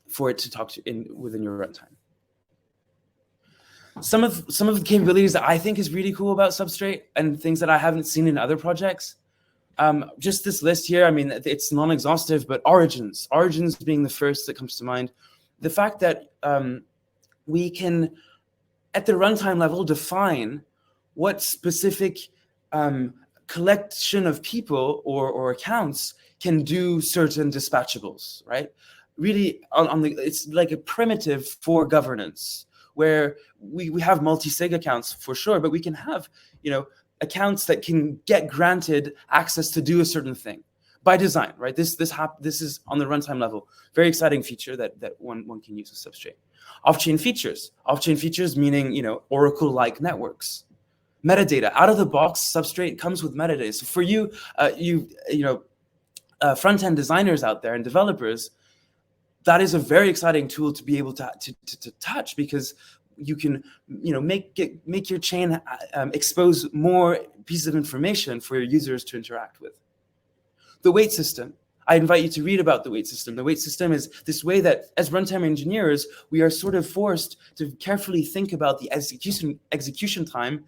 for it to talk to within your runtime. Some of the capabilities that I think is really cool about Substrate and things that I haven't seen in other projects. Just this list here, I mean, it's non-exhaustive, but origins being the first that comes to mind. The fact that we can, at the runtime level, define what specific collection of people or accounts can do certain dispatchables, right? Really, it's like a primitive for governance, where we have multi-sig accounts for sure, but we can have, accounts that can get granted access to do a certain thing by design, right? This is on the runtime level. Very exciting feature that one can use with Substrate. Off-chain features meaning, Oracle-like networks. Metadata, out of the box, Substrate comes with metadata. So for you, front-end designers out there and developers, that is a very exciting tool to be able to touch, because you can, make your chain expose more pieces of information for your users to interact with. The weight system. I invite you to read about the weight system. The weight system is this way that, as runtime engineers, we are sort of forced to carefully think about the execution time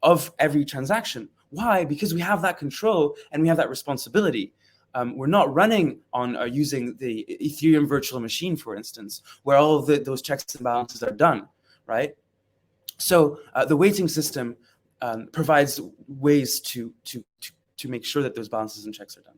of every transaction. Why? Because we have that control and we have that responsibility. We're not running on using the Ethereum virtual machine, for instance, where all of those checks and balances are done, right? So the weighting system provides ways to make sure that those balances and checks are done.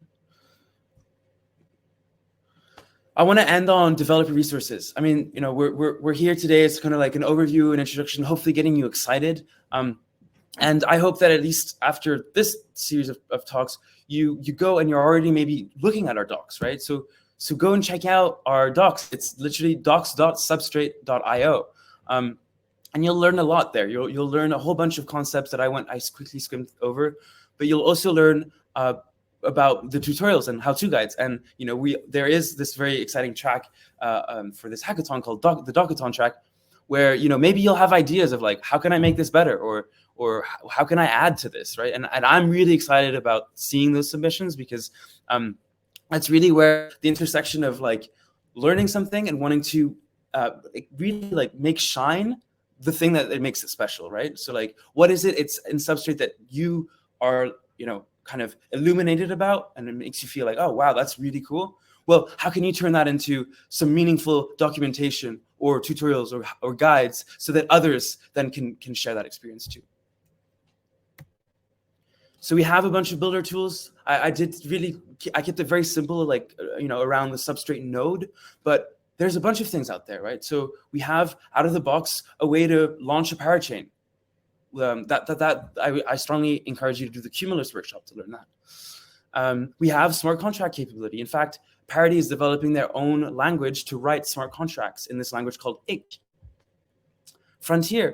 I want to end on developer resources. I mean, we're here today. It's kind of like an overview, an introduction, hopefully getting you excited. And I hope that at least after this series of talks, you go and you're already maybe looking at our docs, right? So go and check out our docs. It's literally docs.substrate.io. And you'll learn a lot there. You'll learn a whole bunch of concepts that I quickly skimmed over, but you'll also learn about the tutorials and how-to guides. And there is this very exciting track for this hackathon called the Dockathon track, where maybe you'll have ideas of like, how can I make this better, or how can I add to this, right? And I'm really excited about seeing those submissions, because that's really where the intersection of like learning something and wanting to really like make shine the thing that it makes it special, right? So like, what is it? It's in Substrate that you are, kind of illuminated about, and it makes you feel like, oh, wow, that's really cool. Well, how can you turn that into some meaningful documentation or tutorials or guides so that others then can share that experience too? So we have a bunch of builder tools. I kept it very simple, like, around the Substrate node, but there's a bunch of things out there, right? So we have out of the box a way to launch a parachain. I strongly encourage you to do the Cumulus workshop to learn that. We have smart contract capability. In fact, Parity is developing their own language to write smart contracts in this language called IC. Frontier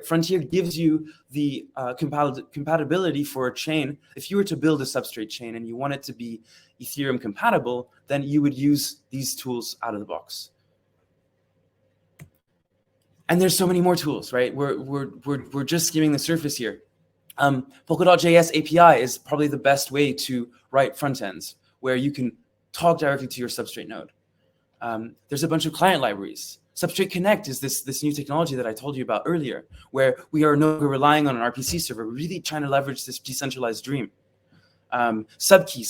gives you the compatibility for a chain. If you were to build a Substrate chain and you want it to be Ethereum compatible, then you would use these tools out of the box. And there's so many more tools, right? We're just skimming the surface here. Polkadot.js API is probably the best way to write front ends, where you can talk directly to your Substrate node. There's a bunch of client libraries. Substrate Connect is this new technology that I told you about earlier, where we are no longer relying on an RPC server. We're really trying to leverage this decentralized dream. Subkey,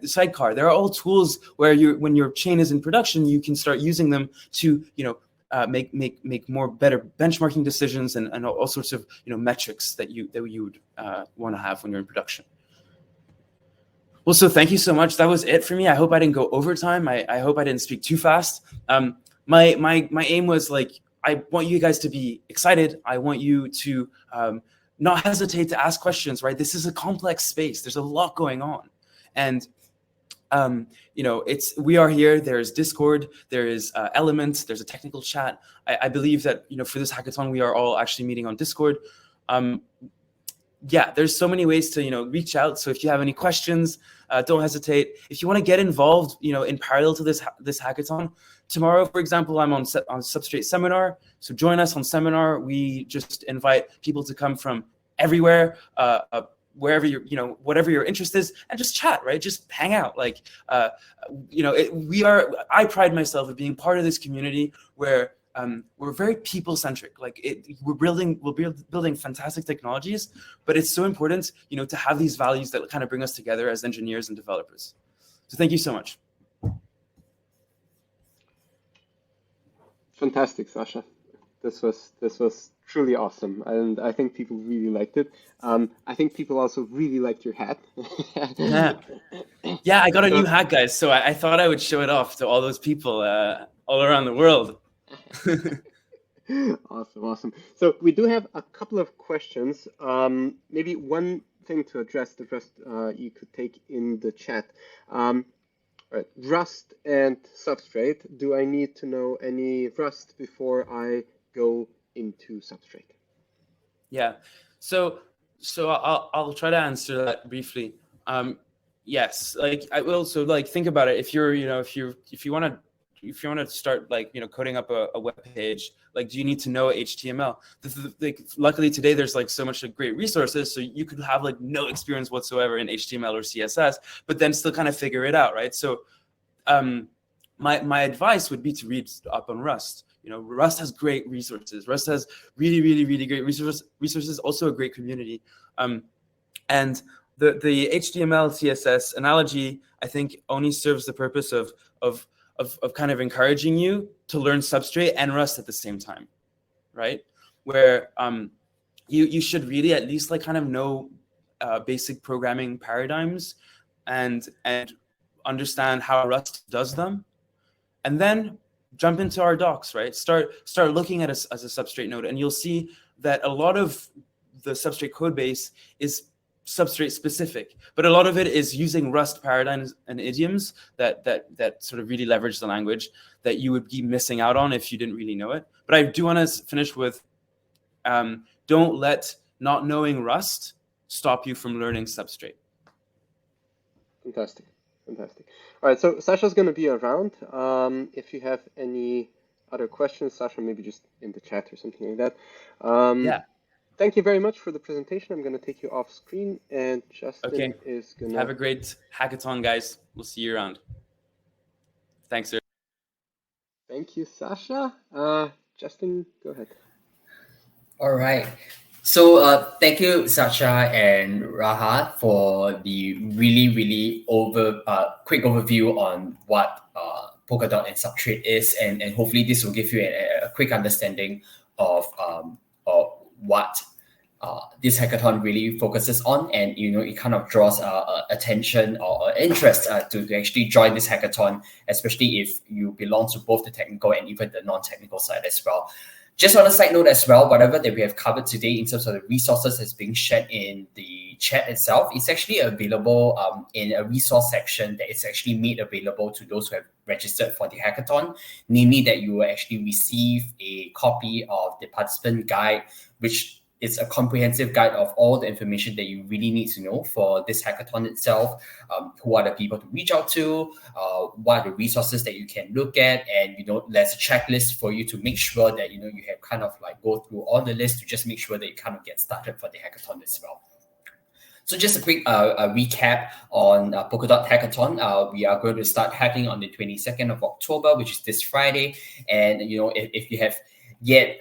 Sidecar, they're all tools where when your chain is in production, you can start using them to make more better benchmarking decisions and all sorts of metrics that you would want to have when you're in production. Well, so thank you so much. That was it for me. I hope I didn't go over time. I hope I didn't speak too fast. My aim was like, I want you guys to be excited. I want you to not hesitate to ask questions, right? This is a complex space. There's a lot going on. And we are here. There's Discord, there is Elements, there's a technical chat. I believe that, for this hackathon, we are all actually meeting on Discord. There's so many ways to, reach out. So if you have any questions, don't hesitate. If you want to get involved, in parallel to this hackathon, tomorrow, for example, I'm on Substrate seminar. So join us on seminar. We just invite people to come from everywhere, wherever whatever your interest is, and just chat, right? Just hang out. Like, I pride myself at being part of this community where we're very people-centric. Like, we're building fantastic technologies, but it's so important, to have these values that kind of bring us together as engineers and developers. So thank you so much. Fantastic, Sasha. This was truly awesome, and I think people really liked it. I think people also really liked your hat. Yeah, I got a new hat, guys. So I thought I would show it off to all those people all around the world. Awesome. So we do have a couple of questions. Maybe one thing to address, the rest you could take in the chat. Right. Rust and Substrate. Do I need to know any Rust before I go into Substrate? Yeah. So I'll try to answer that briefly. Yes. Like, I will. So, like, think about it. If you want to start, like, coding up a web page, like, do you need to know HTML? Luckily today there's like so much great resources, so you could have like no experience whatsoever in HTML or CSS, but then still kind of figure it out, right? So my advice would be to read up on Rust. Rust has great resources. Rust has really, really, really great resources. Also a great community. And the HTML CSS analogy, I think, only serves the purpose of kind of encouraging you to learn Substrate and Rust at the same time, right? Where you should really at least like kind of know basic programming paradigms and understand how Rust does them, and then jump into our docs, right? Start looking at us as a Substrate node, and you'll see that a lot of the Substrate code base is Substrate specific, but a lot of it is using Rust paradigms and idioms that sort of really leverage the language that you would be missing out on if you didn't really know it. But I do want to finish with, don't let not knowing Rust stop you from learning Substrate. Fantastic. All right, so Sasha's going to be around. If you have any other questions, Sasha, maybe just in the chat or something like that. Yeah. Thank you very much for the presentation. I'm going to take you off screen, and Justin is going to... Have a great hackathon, guys. We'll see you around. Thanks, sir. Thank you, Sasha. Justin, go ahead. All right. So thank you, Sasha and Raha, for the really, really quick overview on what Polkadot and Substrate is, and hopefully this will give you a quick understanding of what this hackathon really focuses on, and it kind of draws attention or interest to actually join this hackathon, especially if you belong to both the technical and even the non-technical side as well. Just on a side note as well, whatever that we have covered today in terms of the resources that's being shared in the chat itself, it's actually available in a resource section that is actually made available to those who have registered for the hackathon, namely that you will actually receive a copy of the participant guide, which is a comprehensive guide of all the information that you really need to know for this hackathon itself. Who are the people to reach out to, what are the resources that you can look at, and there's a checklist for you to make sure that you have kind of like go through all the lists to just make sure that you kind of get started for the hackathon as well. So just a quick recap on Polkadot Hackathon. We are going to start hacking on the 22nd of October, which is this Friday. And if you have yet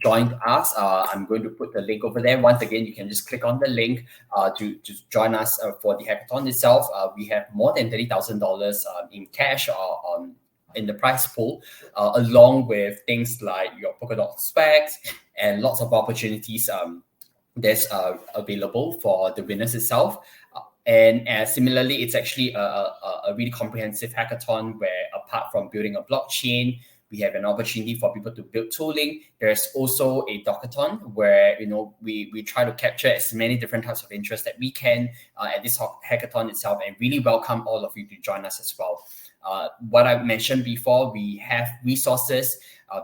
joined us, I'm going to put the link over there. Once again, you can just click on the link to join us for the hackathon itself. We have more than $30,000 in cash in the prize pool, along with things like your Polkadot specs and lots of opportunities that's available for the winners itself. And similarly, it's actually a really comprehensive hackathon where, apart from building a blockchain, We have an opportunity for people to build tooling. There's also a Dockathon where we try to capture as many different types of interest that we can at this hackathon itself, and really welcome all of you to join us as well. What I mentioned before, we have resources,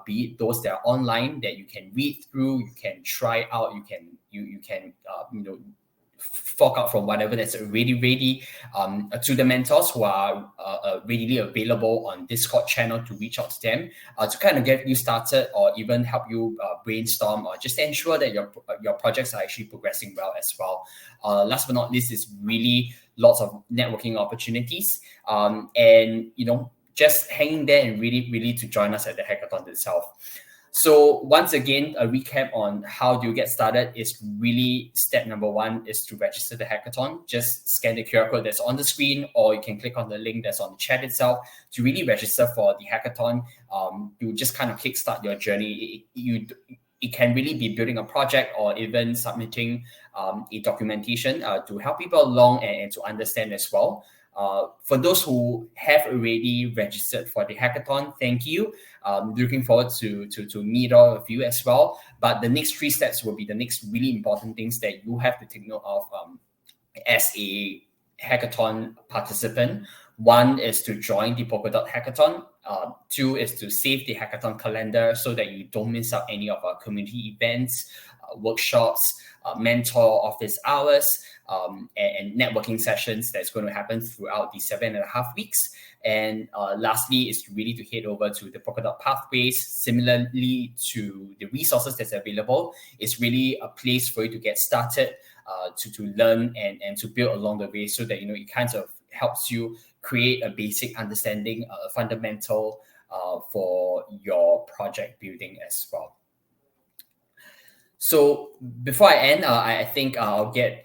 be it those that are online that you can read through, you can try out, you can fork out from whatever that's already ready, to the mentors who are readily available on Discord channel, to reach out to them to kind of get you started, or even help you brainstorm, or just ensure that your projects are actually progressing well as well. Last but not least is really lots of networking opportunities, and just hanging there and really to join us at the hackathon itself. So once again, a recap on how do you get started is really step number 1 is to register the hackathon. Just scan the QR code that's on the screen, or you can click on the link that's on the chat itself to really register for the hackathon. To just kind of kickstart your journey. It can really be building a project, or even submitting a documentation to help people along and to understand as well. For those who have already registered for the hackathon, thank you. Looking forward to meet all of you as well. But the next 3 steps will be the next really important things that you have to take note of as a hackathon participant. 1 is to join the Polkadot Hackathon. 2 is to save the hackathon calendar so that you don't miss out any of our community events, workshops, mentor office hours, and networking sessions that's going to happen throughout the 7.5 weeks. And lastly is really to head over to the Polkadot pathways. Similarly to the resources that's available, it's really a place for you to get started, to learn and to build along the way, so that it kind of helps you create a basic understanding, fundamental for your project building as well. So before I end, I think I'll get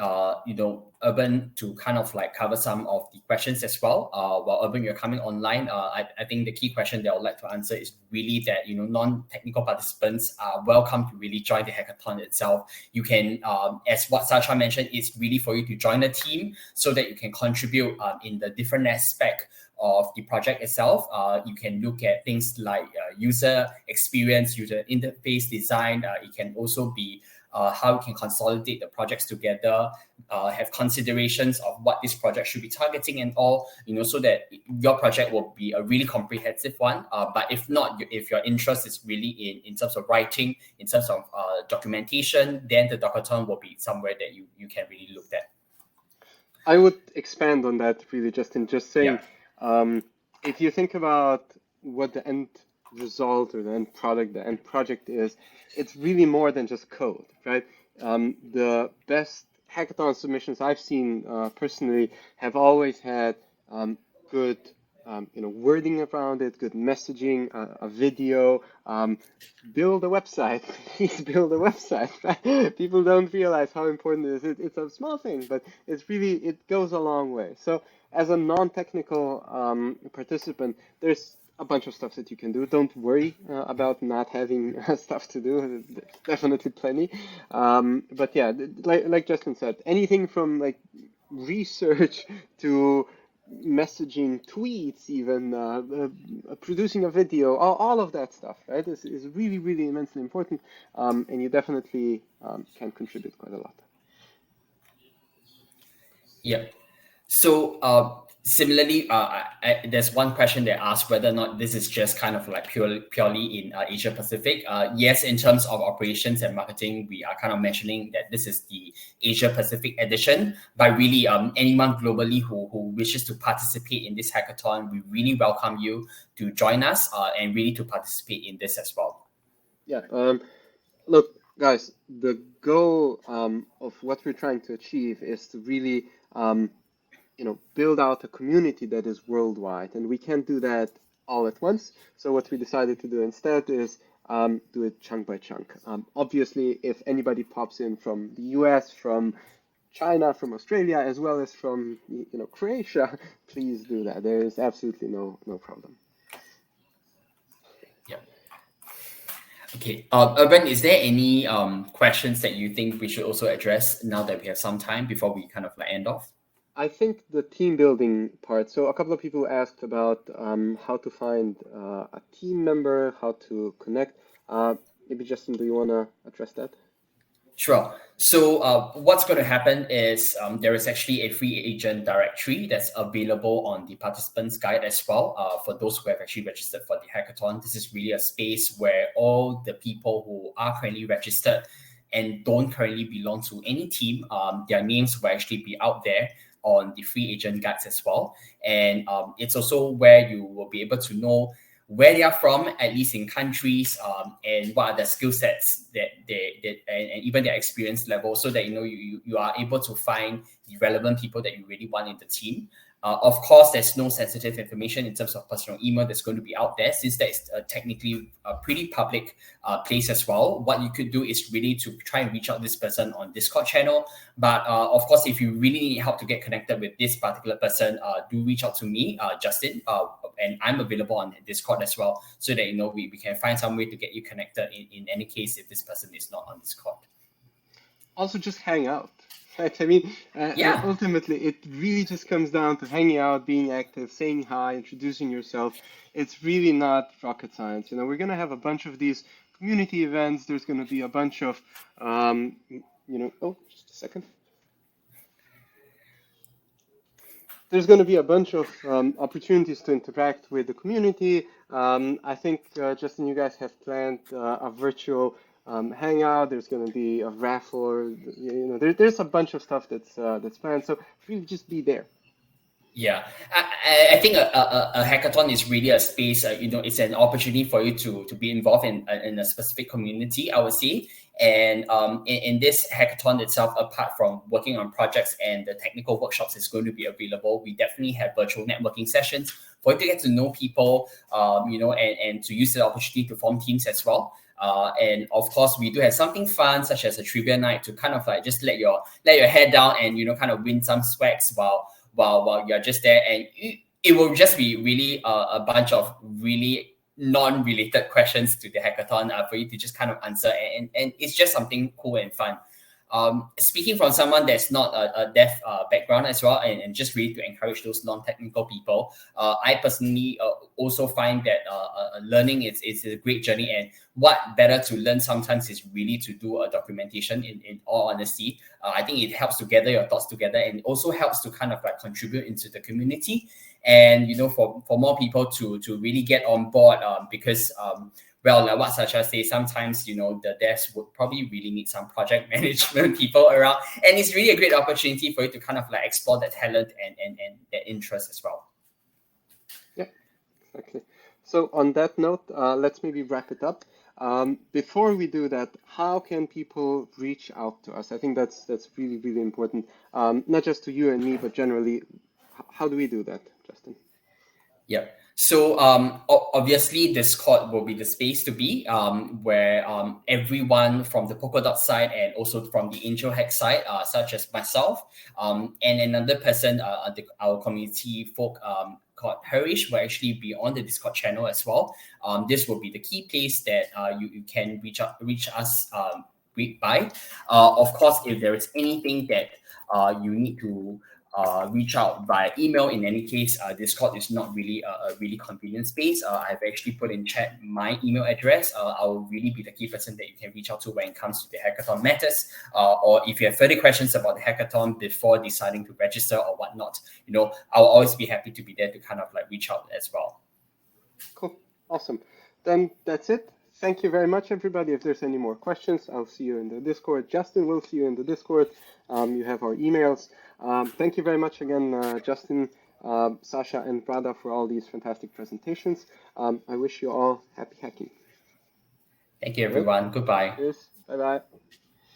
Urban to kind of like cover some of the questions as well. While Urban, you're coming online, I think the key question that I would like to answer is really that non-technical participants are welcome to really join the hackathon itself. You can, as what Sasha mentioned, it's really for you to join a team so that you can contribute in the different aspect of the project itself. You can look at things like user experience, user interface design. It can also be how you can consolidate the projects together, have considerations of what this project should be targeting and all, so that your project will be a really comprehensive one. But if not, if your interest is really in terms of writing, in terms of documentation, then the Dockathon will be somewhere that you can really look at. I would expand on that really, Justin, just saying, if you think about what the end result or the end product, the end project is, it's really more than just code, right? The best hackathon submissions I've seen personally have always had good wording around it, good messaging, a video. Build a website, please build a website. Right? People don't realize how important it is. It's a small thing, but it goes a long way. So as a non-technical participant, there's a bunch of stuff that you can do. Don't worry about not having stuff to do. There's definitely plenty. But yeah, like Justin said, anything from like research to messaging, tweets, even producing a video, all of that stuff, right, is really, really immensely important. And you definitely can contribute quite a lot. Yeah. So similarly, there's one question that asks whether or not this is just kind of like purely in Asia Pacific. Yes, in terms of operations and marketing, we are kind of mentioning that this is the Asia Pacific edition. But really, anyone globally who wishes to participate in this hackathon, we really welcome you to join us and really to participate in this as well. Yeah. Look, guys, the goal of what we're trying to achieve is to really build out a community that is worldwide, and we can't do that all at once. So what we decided to do instead is do it chunk by chunk. Obviously, if anybody pops in from the US, from China, from Australia, as well as from Croatia, please do that. There is absolutely no problem. Yeah. Okay. Urban, is there any questions that you think we should also address now that we have some time before we kind of like end off? I think the team building part. So a couple of people asked about how to find a team member, how to connect. Maybe Justin, do you want to address that? Sure. So what's going to happen is there is actually a free agent directory that's available on the participants guide as well. For those who have actually registered for the hackathon, this is really a space where all the people who are currently registered and don't currently belong to any team, their names will actually be out there on the free agent guides as well. And it's also where you will be able to know where they are from, at least in countries, and what are the skill sets that and even their experience level, so that you are able to find the relevant people that you really want in the team. Of course, there's no sensitive information in terms of personal email that's going to be out there, since that is technically a pretty public place as well. What you could do is really to try and reach out this person on Discord channel. But of course, if you really need help to get connected with this particular person, do reach out to me, Justin, and I'm available on Discord as well, so that we can find some way to get you connected in any case if this person is not on Discord. Also, just hang out. Right? I mean, Yeah. ultimately, it really just comes down to hanging out, being active, saying hi, introducing yourself. It's really not rocket science. We're going to have a bunch of these community events. There's going to be a bunch of, oh, just a second. There's going to be a bunch of opportunities to interact with the community. I think, Justin, you guys have planned a virtual hangout. There's going to be a raffle. There's a bunch of stuff that's planned. So really just be there. Yeah, I think a hackathon is really a space. It's an opportunity for you to be involved in a specific community, I would say. And in this hackathon itself, apart from working on projects and the technical workshops is going to be available, we definitely have virtual networking sessions for you to get to know people, and to use the opportunity to form teams as well. And of course, we do have something fun, such as a trivia night, to kind of like just let your head down and kind of win some swags while you're just there. And it will just be really a bunch of really non-related questions to the hackathon for you to just kind of answer, and it's just something cool and fun. Speaking from someone that's not a dev background as well, and just really to encourage those non-technical people, I personally also find that learning is a great journey, and what better to learn sometimes is really to do a documentation. In all honesty, I think it helps to gather your thoughts together, and also helps to kind of like contribute into the community, and for more people to really get on board, because well, like what Sasha says, sometimes, the devs would probably really need some project management people around. And it's really a great opportunity for you to kind of like explore that talent and that interest as well. Yeah, exactly. So on that note, let's maybe wrap it up. Before we do that, how can people reach out to us? I think that's really, really important. Not just to you and me, but generally, how do we do that, Justin? Yeah. So obviously, Discord will be the space to be, where everyone from the Polkadot side and also from the AngelHack side, such as myself, and another person, our community folk called Harish, will actually be on the Discord channel as well. This will be the key place that you can reach us by. Of course, if there is anything that you need to reach out via email. In any case, Discord is not really a really convenient space. I've actually put in chat my email address. I'll really be the key person that you can reach out to when it comes to the hackathon matters, or if you have further questions about the hackathon before deciding to register or whatnot. I'll always be happy to be there to kind of like reach out as well. Cool, awesome. Then that's it. Thank you very much, everybody. If there's any more questions, I'll see you in the Discord. Justin will see you in the Discord. You have our emails. Thank you very much again, Justin, Sasha, and Prada for all these fantastic presentations. I wish you all happy hacking. Thank you, everyone. Goodbye. Cheers. Bye-bye.